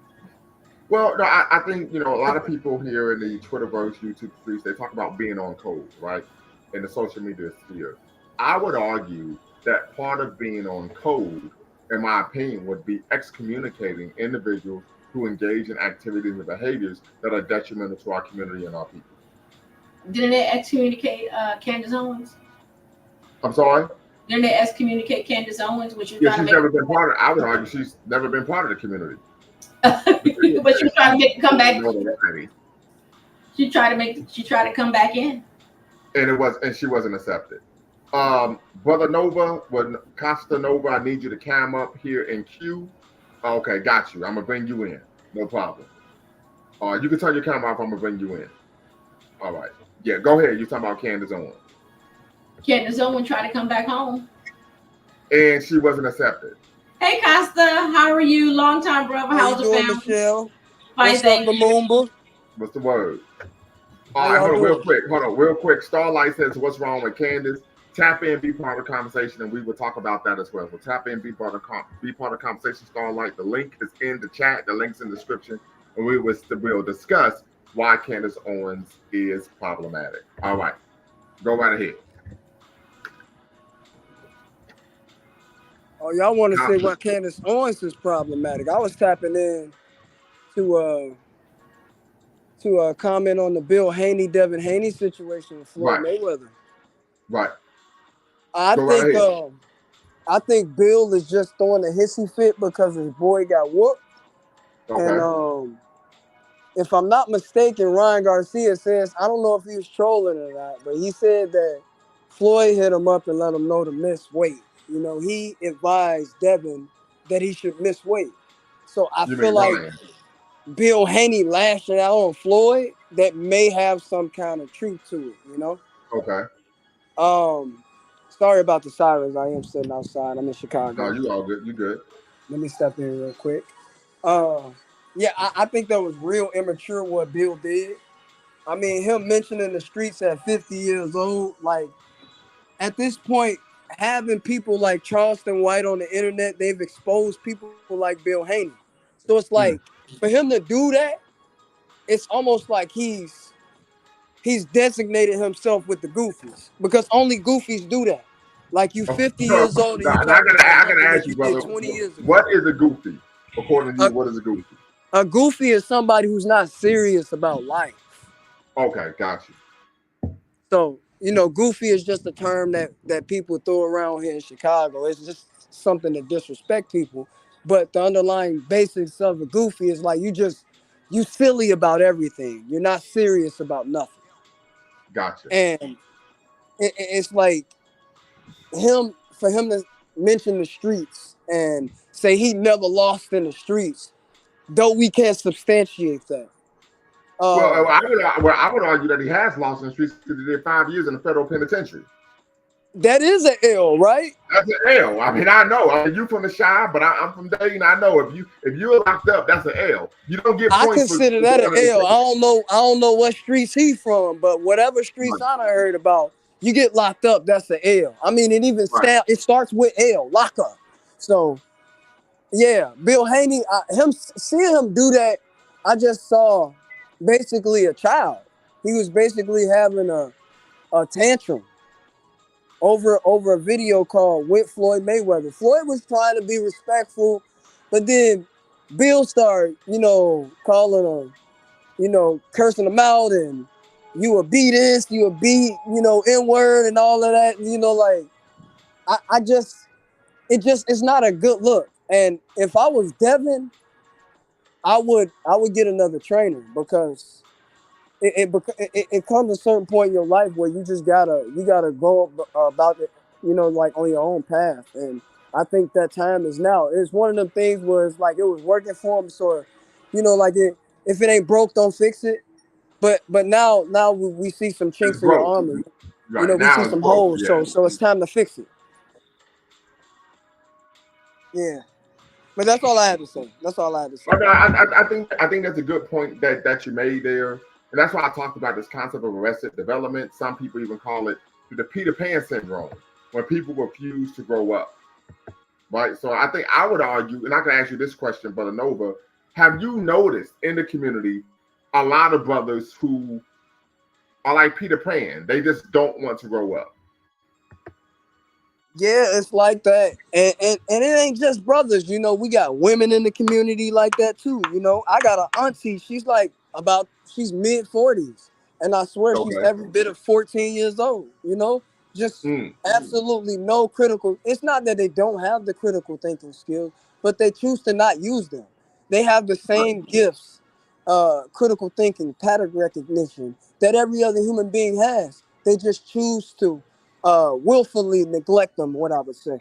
Well, no, I think, a lot of people here in the Twitterverse, YouTube streets, they talk about being on code, right? In the social media sphere. I would argue that part of being on code, in my opinion, would be excommunicating individuals who engage in activities and behaviors that are detrimental to our community and our people. Didn't they excommunicate Candace Owens? I'm sorry? Didn't they excommunicate Candace Owens? Which she's never been part of. I would argue she's never been part of the community. But she was trying to make come back. She tried to come back in. And she wasn't accepted. Brother Nova, Costa Nova, I need you to cam up here in queue. Okay, got you. I'm gonna bring you in. No problem. You can turn your camera off. I'm gonna bring you in. All right. Yeah, go ahead. You're talking about Candace Owens. Candace Owens tried to come back home, and she wasn't accepted. Hey Costa, how are you? Long time brother. How's the family? Michelle? Fine, thank you. Lumumba? What's the word? All right, hold on real quick. Starlight says, what's wrong with Candace? Tap in, be part of the conversation, and we will talk about that as well. So tap in, be part of the conversation, Starlight. The link is in the chat. The link's in the description, and we'll discuss why Candace Owens is problematic. All right, go right ahead. Oh, y'all want to Now, say why Candace Owens is problematic? I was tapping in to comment on the Devin Haney situation with Floyd right, Mayweather. right. I Go right think ahead. I think Bill is just throwing a hissy fit because his boy got whooped. And Okay. if I'm not mistaken, Ryan Garcia says, I don't know if he was trolling or not, but he said that Floyd hit him up and let him know to miss weight. You know, he advised Devin that he should miss weight. So I You feel mean like Ryan? Bill Haney lashing out on Floyd, that may have some kind of truth to it, you know? Okay. Sorry about the sirens. I am sitting outside. I'm in No, Chicago. you all good. You good. Let me step in real quick. Yeah, I think that was real immature what Bill did. I mean, him mentioning the streets at 50 years old, like at this point, having people like Charleston White on the internet, they've exposed people like Bill Haney. So it's like Mm. for him to do that, it's almost like he's designated himself with the goofies because only goofies do that. Like you Okay. 50 So, years old and you and I talking gotta, about I gotta something ask that you, you brother, did 20 years ago. what is a goofy? According to A, you, what is a goofy? a goofy is somebody who's not serious about life. Okay, got you. So, you know, goofy is just a term that people throw around here in Chicago. It's just something to disrespect people. But the underlying basics of a goofy is like you silly about everything. You're not serious about nothing. Gotcha. And it's like for him to mention the streets and say he never lost in the streets, though we can't substantiate that. Well, Uh, I would argue that he has lost in the streets because he did 5 years in the federal penitentiary. that is an L, right? That's an L. I mean, I know. I mean, you from the Shy, but I'm from Dayton. I know if you're locked up, that's an L. You don't get I points for consider that an going to the L. prison. I don't know what streets he from, but whatever streets Right, I done heard about, you get locked up, that's an L. I mean, right. it starts with L, lockup. So yeah, Bill Haney, seeing him do that, I just saw basically a child. He was basically having a tantrum over a video call with Floyd Mayweather. Floyd was trying to be respectful, but then Bill started, calling him, cursing him out and you a B this, you a B, N word and all of that. Like I just it's not a good look. And if I was Devin, I would get another trainer because it comes to a certain point in your life where you gotta go about it, like on your own path. And I think that time is now. It's one of them things where it's like it was working for him, so like if it ain't broke, don't fix it. But now we see some It's chinks in your broke. armor. Right We see now, it's some broke. holes. Yeah. So it's time to fix it. Yeah. But that's all I had to say. That's all I had to say. I mean, I think that's a good point that you made there, and that's why I talked about this concept of arrested development. Some people even call it the Peter Pan syndrome, when people refuse to grow up. Right. So I think I would argue, and I can ask you this question, Brother Nova: have you noticed in the community a lot of brothers who are like Peter Pan? They just don't want to grow up. Yeah, it's like that. And it ain't just brothers, we got women in the community like that too. I got an auntie, she's mid-40s. And I swear she's Okay. every bit of 14 years old, just Mm. absolutely no critical. It's not that they don't have the critical thinking skills, but they choose to not use them. They have the Right. same gifts, critical thinking, pattern recognition that every other human being has. They just choose to willfully neglect them, what I would say.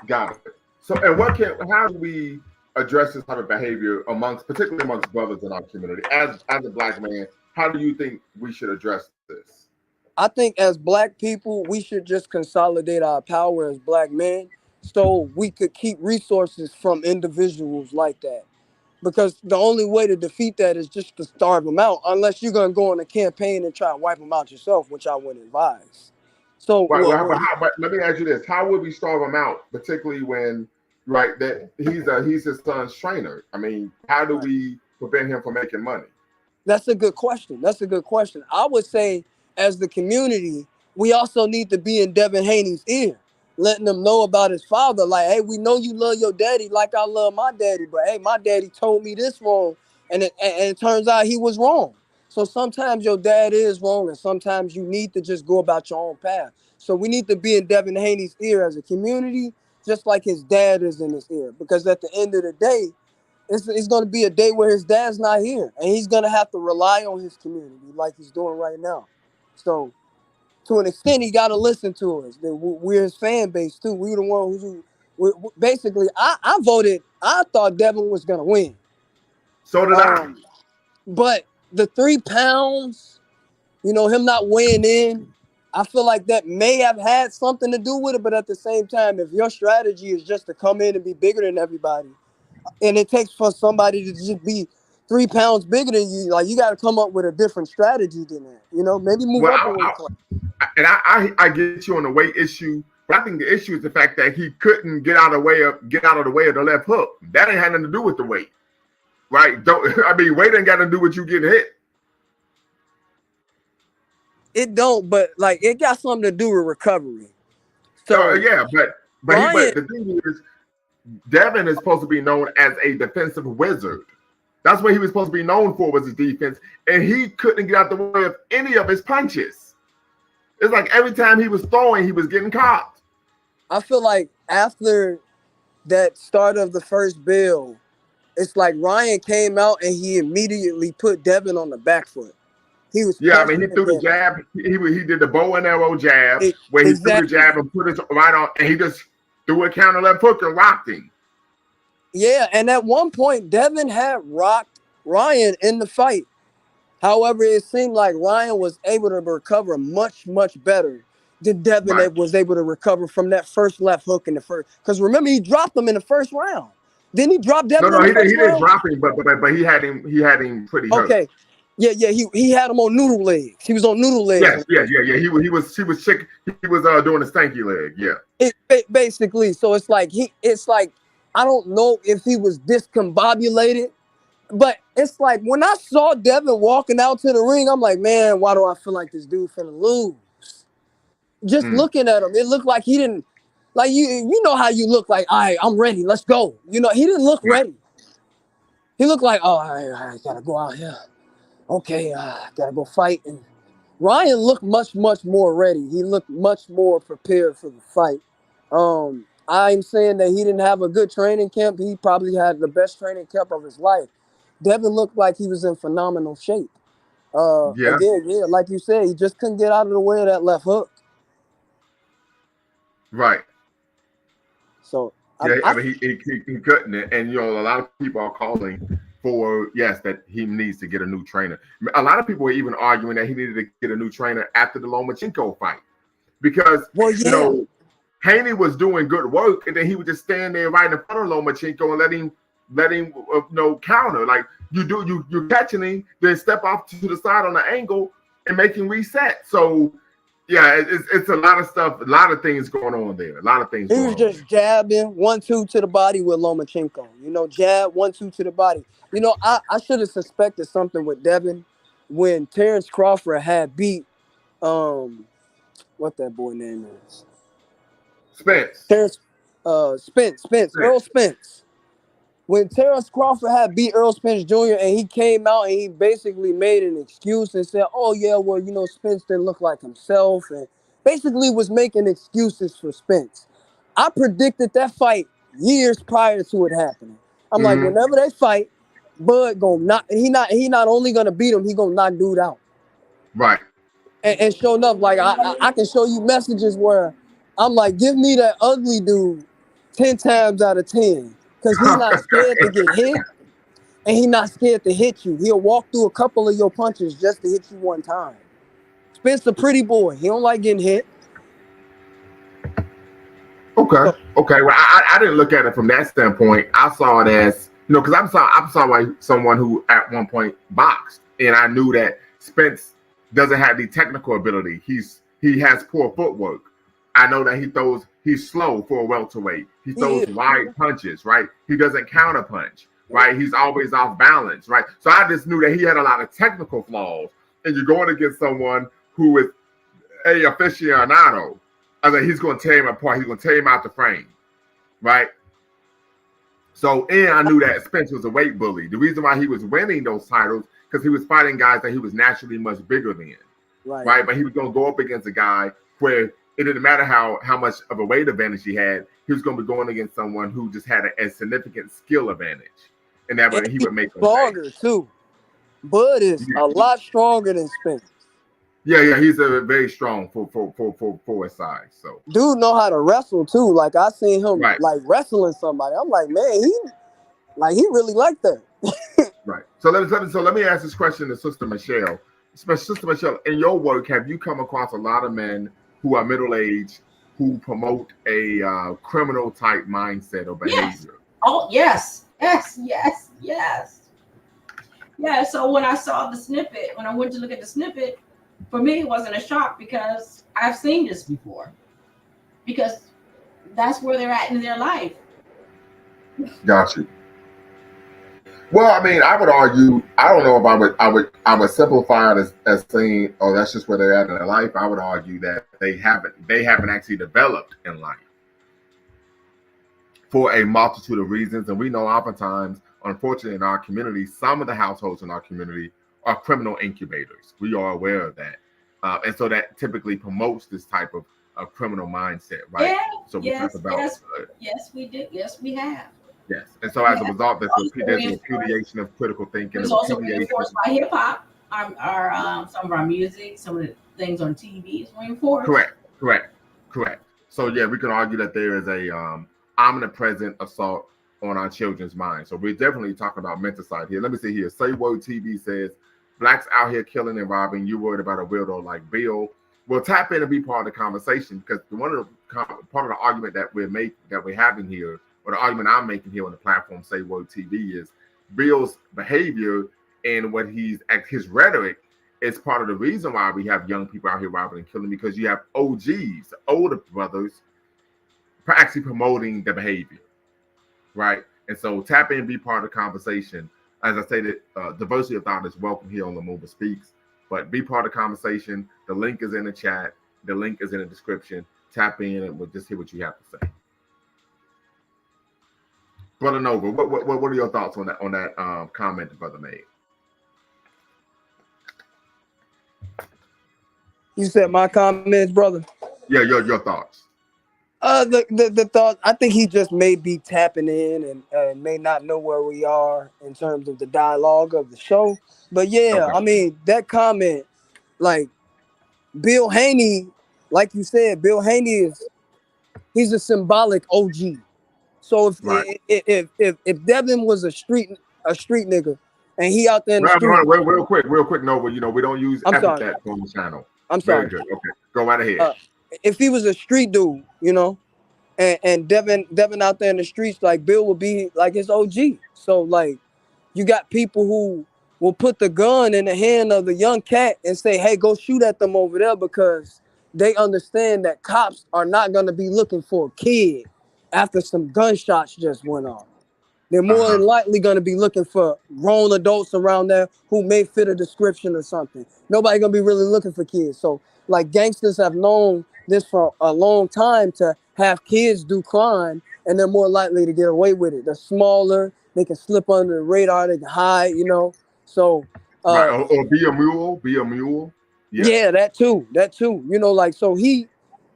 Got it. So, and how do we address this type of behavior particularly amongst brothers in our community? As a black man, how do you think we should address this? I think as black people, we should just consolidate our power as black men so we could keep resources from individuals like that. Because the only way to defeat that is just to starve them out, unless you're going to go on a campaign and try to wipe them out yourself, which I wouldn't advise. So, Right. Well, but let me ask you this: how would we starve him out, particularly when, right, that he's his son's trainer? I mean, how do right. we prevent him from making money? That's a good question. That's a good question. I would say, as the community, we also need to be in Devin Haney's ear, letting them know about his father. Like, hey, we know you love your daddy like I love my daddy, but hey, my daddy told me this wrong, and it turns out he was wrong. So sometimes your dad is wrong, and sometimes you need to just go about your own path. So we need to be in Devin Haney's ear as a community, just like his dad is in his ear, because at the end of the day, it's going to be a day where his dad's not here, and he's going to have to rely on his community like he's doing right now. So, to an extent, he got to listen to us. We're his fan base too. We're the one basically. I voted. I thought Devin was going to win. So did I. But the 3 pounds, him not weighing in, I feel like that may have had something to do with it. But at the same time, if your strategy is just to come in and be bigger than everybody, and it takes for somebody to just be 3 pounds bigger than you, like, you got to come up with a different strategy than that. Maybe move up a weight class. And I get you on the weight issue, but I think the issue is the fact that he couldn't get out of the way of the left hook. That ain't had nothing to do with the weight, right? Weight ain't got to do with you getting hit. It don't, but like it got something to do with recovery. So yeah, but the thing is, Devin is supposed to be known as a defensive wizard. That's what he was supposed to be known for, was his defense, and he couldn't get out the way of any of his punches. It's like every time he was throwing, he was getting caught. I feel like after that start of the first bill, it's like Ryan came out and he immediately put Devin on the back foot. He was he threw the jab. He did the bow and arrow jab where he threw the jab and put it right on, and he just threw a counter left hook and rocked him. Yeah, and at one point, Devin had rocked Ryan in the fight. However, it seemed like Ryan was able to recover much, much better than Devin was able to recover from that first left hook in the first. Because remember, he dropped him in the first round. Then he dropped Devin. No, he didn't drop him, but he had him pretty hurt. Okay. Yeah, he had him on noodle legs. He was on noodle legs. Yeah. He was sick. He was doing a stanky leg. Yeah. Basically, so it's like I don't know if he was discombobulated, but it's like when I saw Devin walking out to the ring, I'm like, man, why do I feel like this dude finna lose? Just looking at him, it looked like he didn't, like, you know how you look, like, all right, I'm ready, let's go. He didn't look ready. He looked like, oh, I gotta go out here. Okay, gotta go fight. And Ryan looked much, much more ready. He looked much more prepared for the fight. I'm saying that he didn't have a good training camp. He probably had the best training camp of his life. Devin looked like he was in phenomenal shape. Again, like you said, he just couldn't get out of the way of that left hook. Right. So he couldn't, and a lot of people are calling for that he needs to get a new trainer. A lot of people are even arguing that he needed to get a new trainer after the Lomachenko fight, because Haney was doing good work, and then he would just stand there right in front of Lomachenko and let him counter. Like, you're catching him, then step off to the side on the angle and make him reset. So yeah, it's a lot of stuff, a lot of things going on there. A lot of things. He was just jabbing 1-2 to the body with Lomachenko. Jab 1-2 to the body. I should have suspected something with Devin when Terrence Crawford had beat what that boy name is. Spence. Earl Spence. When Terrence Crawford had beat Earl Spence Jr. and he came out and he basically made an excuse and said, oh, yeah, well, Spence didn't look like himself, and basically was making excuses for Spence. I predicted that fight years prior to it happening. I'm like, whenever they fight, Bud gonna knock. He not only gonna beat him, he gonna knock dude out. Right. And sure enough, like I can show you messages where I'm like, give me that ugly dude 10 times out of 10. Because he's not scared to get hit, and he's not scared to hit you. He'll walk through a couple of your punches just to hit you one time. Spence a pretty boy. He don't like getting hit. Okay. Well, I didn't look at it from that standpoint. I saw it as, because I saw like someone who at one point boxed, and I knew that Spence doesn't have the technical ability. He has poor footwork. I know that he's slow for a welterweight. He throws wide punches, right? He doesn't counter punch. right? He's always off balance, right? So I just knew that he had a lot of technical flaws. And you're going against someone who is a aficionado. I mean, he's going to tear him apart. He's going to tear him out the frame, right? So, and I knew that Spence was a weight bully. The reason why he was winning those titles because he was fighting guys that he was naturally much bigger than, right? But he was going to go up against a guy where it didn't matter how much of a weight advantage he had. He was going to be going against someone who just had a significant skill advantage, and that way he would make him stronger too. Bud is a lot stronger than Spence. Yeah, he's a very strong for his size. So dude know how to wrestle too. Like I seen him like wrestling somebody. I'm like, man, he really like that. Right. So let me ask this question to Sister Michelle. Sister Michelle, in your work, have you come across a lot of men who are middle-aged who promote a criminal type mindset or behavior? Yes. Oh, yes. Yeah, so when I saw the snippet, when I went to look at the snippet, for me, it wasn't a shock because I've seen this before. Because that's where they're at in their life. Got you. Well, I mean, I would argue, I don't know if I would simplify it as saying, oh, that's just where they're at in their life. I would argue that they haven't actually developed in life for a multitude of reasons. And we know oftentimes, unfortunately, in our community, some of the households in our community are criminal incubators. We are aware of that. And so that typically promotes this type of criminal mindset, right? Yeah, so we talk about yes, we did. Yes, we have. Yes, and so as a result, there's a repudiation of critical thinking. It's also reinforced by hip hop. Our some of our music, some of the things on TV is reinforced. Correct. So yeah, we can argue that there is a omnipresent assault on our children's minds. So we're definitely talking about mental side here. Let me see here. Say Word TV says, blacks out here killing and robbing. You worried about a weirdo like Bill? Well, tap in and be part of the conversation because part of the argument that we're having here, or the argument I'm making here on the platform, Say Word TV, is Bill's behavior and what his rhetoric is part of the reason why we have young people out here robbing and killing, because you have OGs, older brothers, actually promoting the behavior, right? And so tap in and be part of the conversation. As I stated, diversity of thought is welcome here on Lumumba Speaks, but be part of the conversation. The link is in the chat. The link is in the description. Tap in and we'll just hear what you have to say. Brother Nova, what are your thoughts on that comment the brother made? You said my comments, brother? Yeah, your thoughts. The thought, I think he just may be tapping in and may not know where we are in terms of the dialogue of the show. But yeah, okay. I mean, that comment, like Bill Haney, like you said, Bill Haney he's a symbolic OG. So if Devin was a street nigga and he out there in the street, real quick, Nova, we don't use epithets on the channel. I'm sorry. Very good. Okay, go right ahead. If he was a street dude, and Devin out there in the streets, like Bill would be like his OG. So like, you got people who will put the gun in the hand of the young cat and say, "Hey, go shoot at them over there," because they understand that cops are not gonna be looking for a kid after some gunshots just went off. They're more than likely gonna be looking for grown adults around there who may fit a description or something. Nobody gonna be really looking for kids. So like gangsters have known this for a long time to have kids do crime, and they're more likely to get away with it. They're smaller, they can slip under the radar, they can hide, So or be a mule. Yeah, that too. Like, so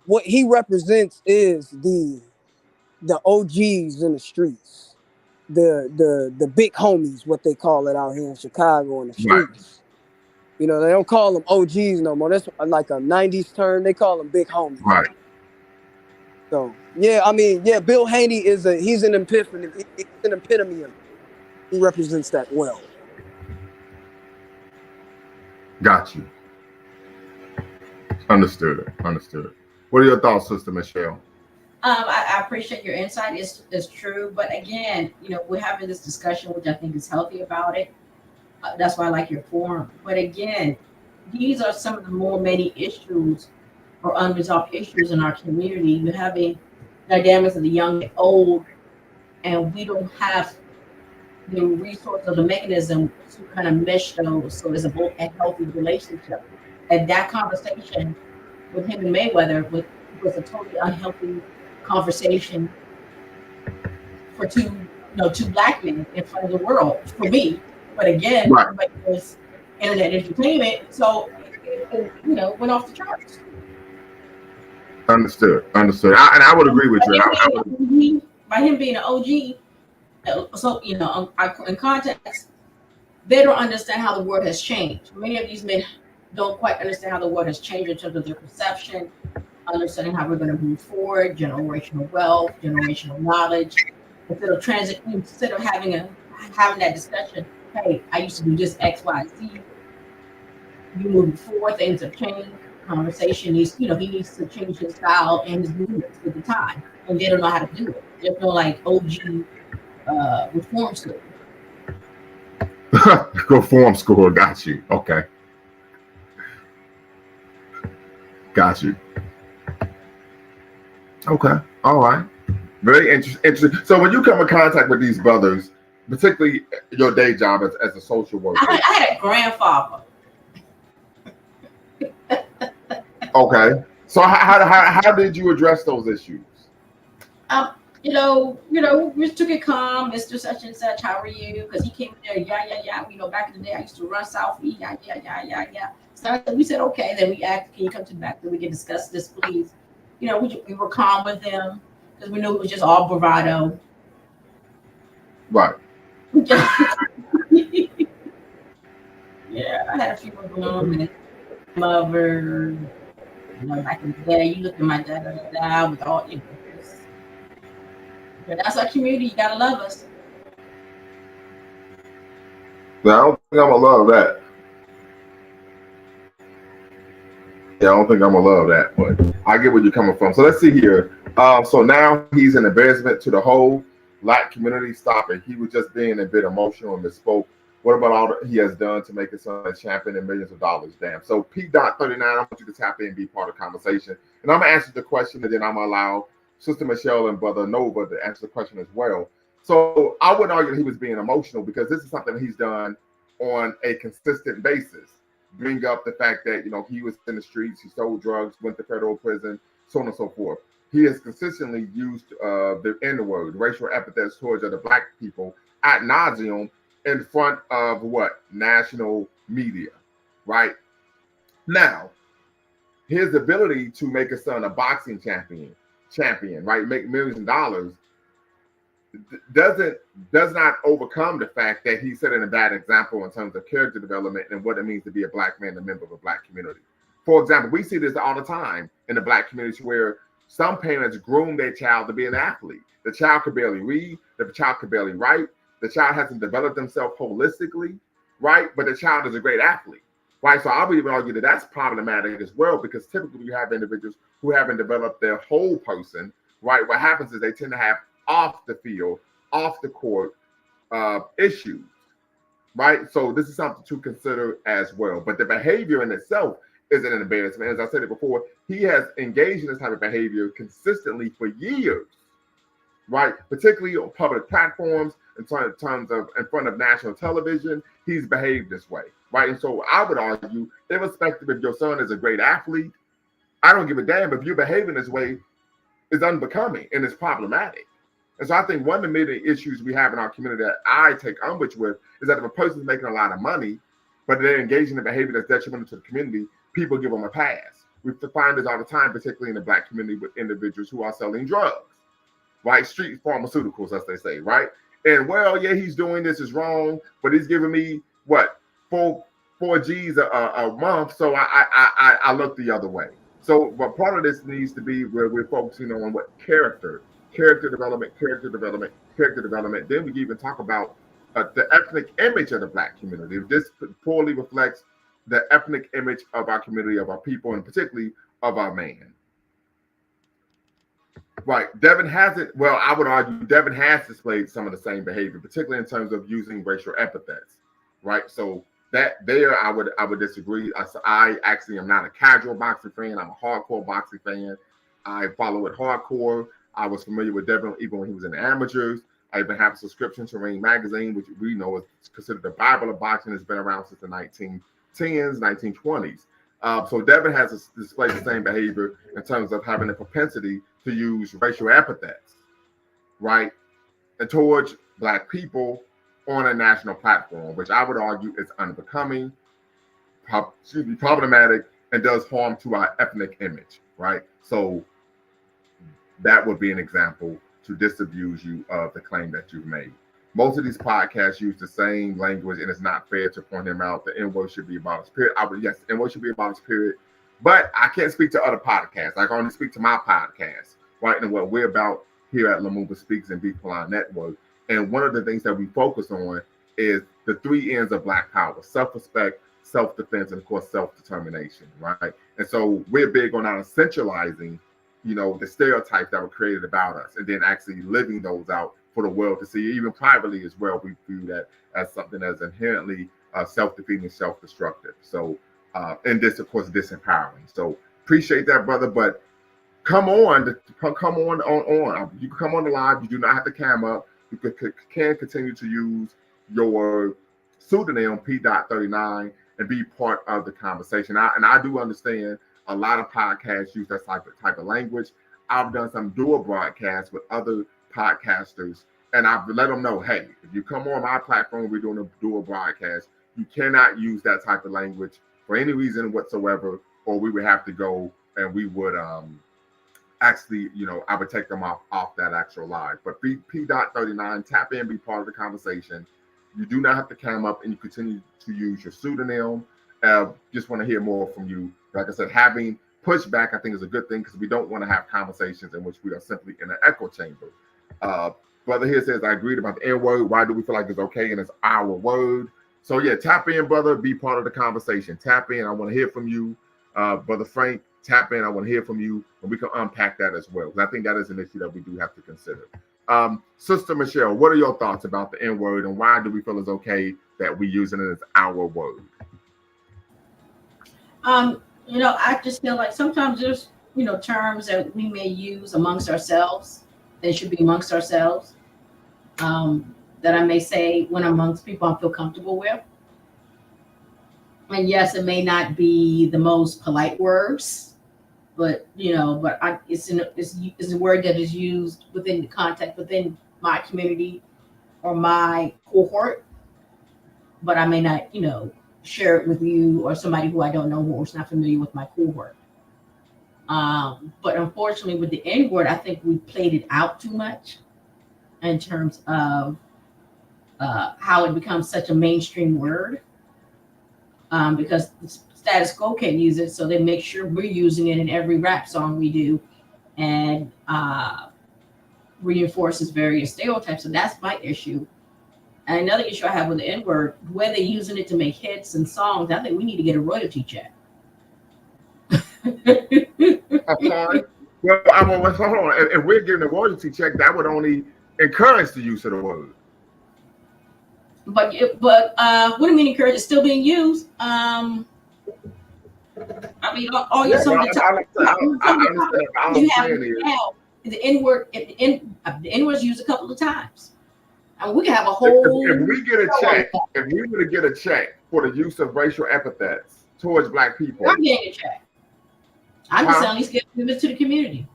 what he represents is the OGs in the streets. The big homies, what they call it out here in Chicago in the streets. Right. They don't call them OGs no more. That's like a 90s term. They call them big homies. Right. So, yeah, I mean, yeah, Bill Haney he's an epiphany. He's an epitome of it. He represents that well. Got you. Understood. What are your thoughts, Sister Michelle? I appreciate your insight. It's true, but again, we're having this discussion, which I think is healthy about it. That's why I like your forum. But again, these are some of the many issues or unresolved issues in our community. You're having dynamics of the young and old, and we don't have the resource or the mechanism to kind of mesh those so it's a healthy relationship. And that conversation with him and Mayweather was a totally unhealthy conversation for two black men in front of the world for me. But again, Right. everybody was internet entertainment, so went off the charts. Understood. Understood. And I would agree with you. By him being an OG, so in context, they don't understand how the world has changed. Many of these men don't quite understand how the world has changed in terms of their perception, understanding how we're going to move forward, generational wealth, generational knowledge. Instead of having that discussion, hey, I used to do this X, Y, Z. You moving forward, things have changed. Conversation needs, he needs to change his style and his movements with the time, and they don't know how to do it. There's no like OG reform school. Reform school, got you. Okay. Got you. Okay. All right. Very interesting. So when you come in contact with these brothers, particularly your day job as a social worker. I had a grandfather. Okay. So how did you address those issues? We took it calm, Mr. Such and Such, how are you? Because he came there, yeah. Back in the day, I used to run South E, yeah. So we said, okay. Then we asked, can you come to the back that we can discuss this, please? We were calm with them because we knew it was just all bravado. Right. Yeah, I had a few of them. Mother, back in the day, you look at my dad with all, but that's our community. You gotta love us. I don't think I'm gonna love that. Yeah, I don't think I'm gonna love that, but I get where you're coming from. So let's see here. So now he's an embarrassment to the whole black community. Stop it. He was just being a bit emotional and misspoke. What about all that he has done to make his son a champion and millions of dollars? Damn. So P.39, I want you to tap in and be part of the conversation. And I'm gonna answer the question, and then I'm gonna allow Sister Michelle and Brother Nova to answer the question as well. So I would argue that he was being emotional because this is something he's done on a consistent basis. Bring up the fact that he was in the streets, he sold drugs, went to federal prison, so on and so forth. He has consistently used the N-word, racial epithets towards other black people ad nauseum in front of national media, right? Now, his ability to make his son a boxing champion, right, make millions of dollars, does not overcome the fact that he's setting a bad example in terms of character development and what it means to be a black man, a member of a black community. For example, we see this all the time in the black community where some parents groom their child to be an athlete. The child could barely read, the child could barely write, the child hasn't developed themselves holistically, right? But the child is a great athlete, right? So I would even argue that that's problematic as well, because typically you have individuals who haven't developed their whole person, right? What happens is they tend to have off the field, off the court issues, right? So this is something to consider as well. But the behavior in itself isn't an embarrassment. As I said it before, he has engaged in this type of behavior consistently for years, right? Particularly on public platforms, in terms of in front of national television, he's behaved this way, right? And so I would argue, irrespective if your son is a great athlete, I don't give a damn if you're behaving this way is unbecoming and it's problematic. And so I think one of the major issues we have in our community that I take umbrage with is that if a person's making a lot of money, but they're engaging in behavior that's detrimental to the community, people give them a pass. We find this all the time, particularly in the black community, with individuals who are selling drugs, right? Street pharmaceuticals, as they say, right? And yeah, he's doing this is wrong, but he's giving me four G's a month, so I look the other way. So, but part of this needs to be where we're focusing on character development. Then we even talk about the ethnic image of the black community. This poorly reflects the ethnic image of our community, of our people, and particularly of our man. Right. Devin hasn't, I would argue Devin has displayed some of the same behavior, particularly in terms of using racial epithets. Right. So that there, I would disagree. I actually am not a casual boxing fan. I'm a hardcore boxing fan. I follow it hardcore. I was familiar with Devin even when he was in the amateurs. I even have a subscription to Ring Magazine, which we know is considered the Bible of boxing. It's been around since the 1910s, 1920s. So Devin has displayed the same behavior in terms of having a propensity to use racial epithets, right, and towards Black people on a national platform, which I would argue is unbecoming, problematic, and does harm to our ethnic image, right? So that would be an example to disabuse you of the claim that you've made. Most of these podcasts use the same language, and it's not fair to point them out. The N-word should be abolished, period. Yes, the N-word should be abolished, period. But I can't speak to other podcasts. I can only speak to my podcast, right? And what we're about here at Lumumba Speaks and Beat Line Network. And one of the things that we focus on is the 3 ends of Black power: self-respect, self-defense, and of course, self-determination, right? And so we're big on not essentializing, the stereotypes that were created about us, and then actually living those out for the world to see. Even privately as well, we view that as something that's inherently self-defeating, self-destructive. So, and this, of course, disempowering. So appreciate that, brother. But come on. You can come on the live. You do not have to cam up. You can continue to use your pseudonym P.39 and be part of the conversation. I do understand a lot of podcasts use that type of language. I've done some dual broadcasts with other podcasters, and I've let them know, hey, if you come on my platform, we're doing a dual broadcast. You cannot use that type of language for any reason whatsoever, or we would have to go and we would actually, I would take them off that actual live. But P.39, tap in, be part of the conversation. You do not have to cam up, and you continue to use your pseudonym. Just want to hear more from you. Like I said, having pushback, I think, is a good thing, because we don't want to have conversations in which we are simply in an echo chamber. Brother here says, I agreed about the N-word. Why do we feel like it's okay and it's our word? So yeah, tap in, brother. Be part of the conversation. Tap in. I want to hear from you. Brother Frank, tap in. I want to hear from you, and we can unpack that as well, because I think that is an issue that we do have to consider. Sister Michelle, what are your thoughts about the N-word, and why do we feel it's okay that we using it as our word? I just feel like sometimes there's, terms that we may use amongst ourselves. They should be amongst ourselves. That I may say when amongst people I feel comfortable with. And yes, it may not be the most polite words, but it's a word that is used within the context within my community or my cohort. But I may not, share it with you or somebody who I don't know who is not familiar with my cohort. But unfortunately, with the N-word, I think we played it out too much in terms of how it becomes such a mainstream word. Because the status quo can't use it, so they make sure we're using it in every rap song we do, and reinforces various stereotypes. And that's my issue. And another issue I have with the N-word, where they're using it to make hits and songs, I think we need to get a royalty check. I'm sorry. Well, hold on. If we're getting a royalty check, that would only encourage the use of the word. But what do you mean encourage? It's still being used. All your songs. You have now the N-word. The N-word is used a couple of times. And we can have a whole. If we get a check, if we were to get a check for the use of racial epithets towards Black people, I'm getting a check. I'm just at least giving it to the community.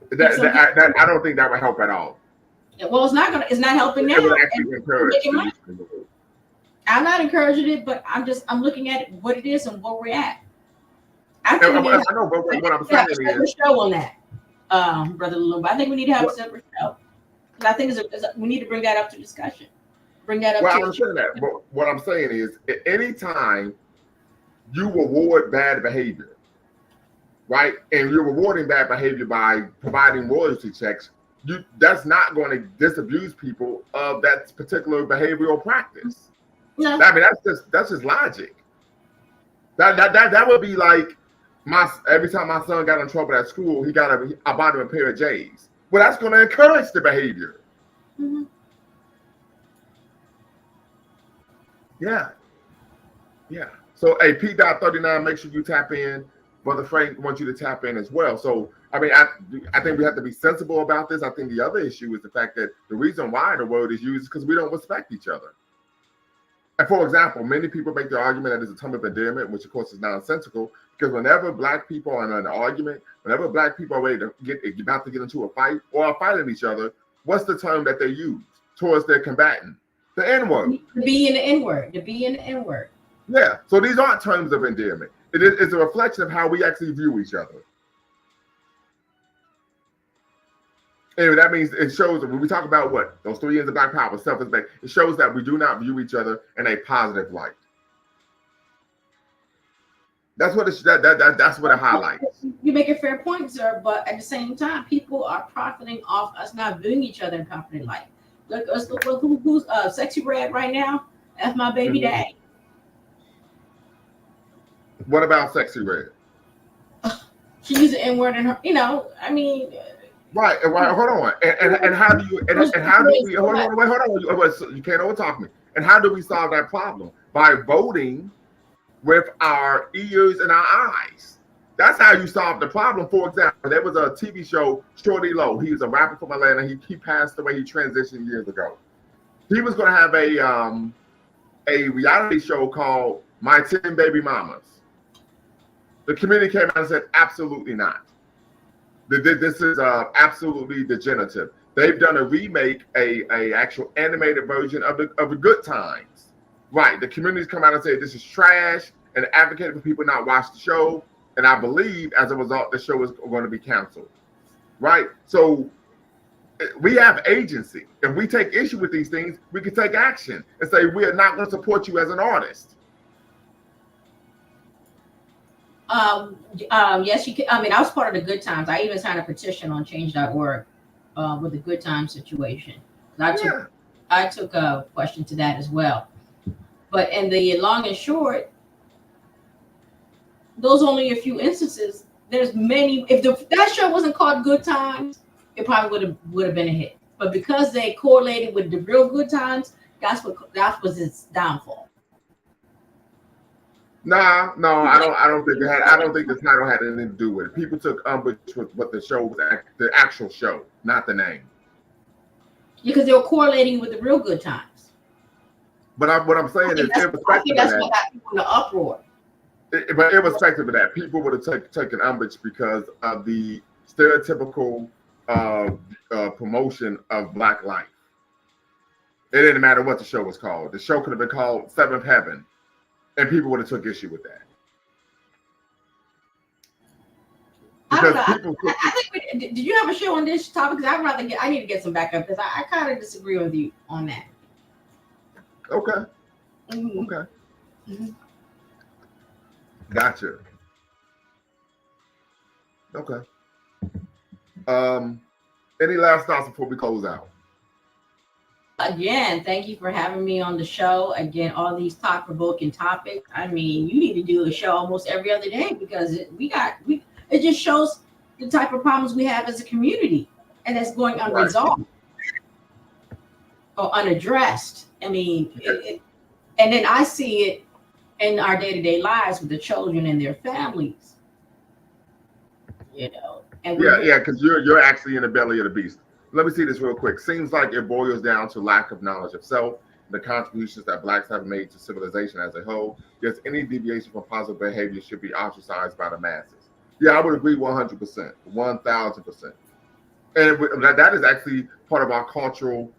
That I don't think that would help at all. Well, it's not helping now. I'm not encouraging it, but I'm looking at it, what it is and where we're at. I know, but what I'm saying is a separate show on that, Brother Lumumba. I think we need to have a separate show. I think we need to bring that up to discussion. Bring that up. Well, I understand that. But what I'm saying is, at any time you reward bad behavior, right, and you're rewarding bad behavior by providing royalty checks, that's not going to disabuse people of that particular behavioral practice. No. I mean, that's just logic. That would be like every time my son got in trouble at school, I bought him a pair of J's. Well, that's going to encourage the behavior. Mm-hmm. Yeah. So, hey, P.39, make sure you tap in. Brother Frank wants you to tap in as well. So, I mean, I think we have to be sensible about this. I think the other issue is the fact that the reason why the word is used is because we don't respect each other. And for example, many people make the argument that it's a term of endearment, which of course is nonsensical, because whenever black people are in an argument, whenever black people are ready to about to get into a fight or are fighting each other, what's the term that they use towards their combatant? The N-word. The B and the N-word. The B and the N-word. Yeah. So these aren't terms of endearment. It's a reflection of how we actually view each other. And that means it shows that when we talk about what those 3 years of black power, self-respect, it shows that we do not view each other in a positive light. That's what that's what it highlights. You make a fair point, sir, but at the same time, people are profiting off us not viewing each other in confident light. Look, who's Sexy Red right now? That's my baby daddy. What about Sexy Red? She used the N-word in her, I mean. Right. Hold on. And how do you and how do we hold on? Wait, hold on. You can't overtalk me. And how do we solve that problem? By voting with our ears and our eyes. That's how you solve the problem. For example, there was a TV show, Shorty Low. He was a rapper from Atlanta. He passed away. He transitioned years ago. He was going to have a reality show called My 10 Baby Mamas. The community came out and said, absolutely not. This is absolutely degenerative. They've done a remake, a actual animated version of the Good Times. Right. The community's come out and said this is trash and advocated for people not watch the show. And I believe as a result, the show is going to be canceled. Right. So we have agency. If we take issue with these things, we can take action and say we are not going to support you as an artist. Yes, you can. I mean, I was part of the Good Times. I even signed a petition on change.org with the Good Times situation. I took a question to that as well. But in the long and short, those only a few instances. There's many. If that show wasn't called Good Times, it probably would have been a hit. But because they correlated with the real Good Times, that was its downfall. No, I don't think the title had anything to do with it. People took umbrage with what the show was, the actual show, not the name. Because they were correlating with the real Good Times. But what I'm saying is, I think that's what got people in the uproar. But irrespective of that, people would have taken umbrage because of the stereotypical promotion of Black life. It didn't matter what the show was called. The show could have been called Seventh Heaven. And people would have took issue with that. Because I don't know. I think did you have a show on this topic? Because I need to get some backup because I kind of disagree with you on that. Okay. Mm-hmm. Okay. Mm-hmm. Gotcha. Okay. Any last thoughts before we close out? Again, thank you for having me on the show. Again, all these thought-provoking topics. I mean, you need to do a show almost every other day because it just shows the type of problems we have as a community, and that's going unresolved or unaddressed. I mean, and then I see it in our day-to-day lives with the children and their families. And because you're actually in the belly of the beast. Let me see this real quick. Seems like it boils down to lack of knowledge of self, the contributions that Blacks have made to civilization as a whole. Yes, any deviation from positive behavior should be ostracized by the masses. Yeah, I would agree 100%, 1,000%. And that is actually part of our cultural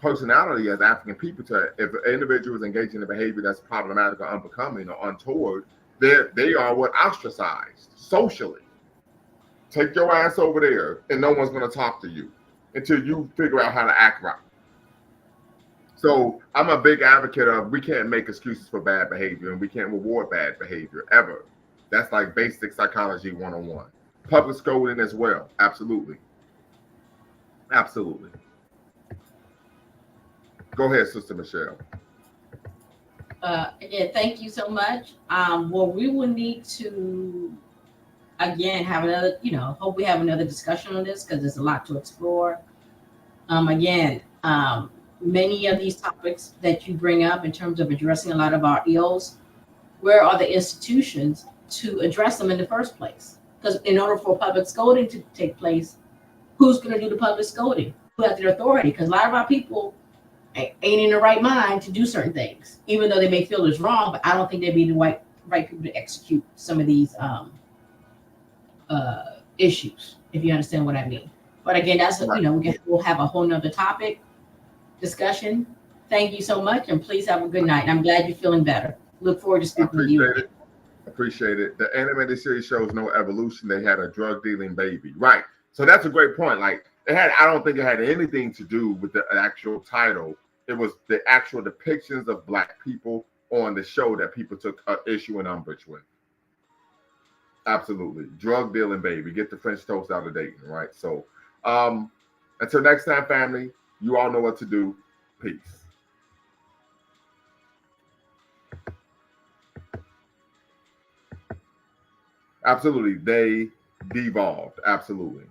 personality as African people. If an individual is engaging in a behavior that's problematic or unbecoming or untoward, they are ostracized socially. Take your ass over there, and no one's going to talk to you until you figure out how to act right. So I'm a big advocate of we can't make excuses for bad behavior and we can't reward bad behavior ever. That's like basic psychology 101. Public scolding as well. Absolutely. Absolutely. Go ahead, Sister Michelle. Thank you so much. Well, we will need to again have another, hope we have another discussion on this because there's a lot to explore. Many of these topics that you bring up in terms of addressing a lot of our ills, where are the institutions to address them in the first place. Because in order for public scolding to take place, who's going to do the public scolding? Who has the authority? Because a lot of our people ain't in the right mind to do certain things, even though they may feel it's wrong. But I don't think they'd be the right people to execute some of these issues, if you understand what I mean. But again, that's Right. We'll have a whole nother topic discussion. Thank you so much, and please have a good night. I'm glad you're feeling better. Look forward to speaking with you again. Appreciate it. The animated series shows no evolution. They had a drug dealing baby. Right. So that's a great point. Like I don't think it had anything to do with the actual title. It was the actual depictions of Black people on the show that people took issue and umbrage with. Absolutely. Drug dealing baby. Get the French toast out of Dayton, right? So until next time, family, you all know what to do. Peace. Absolutely. They devolved. Absolutely.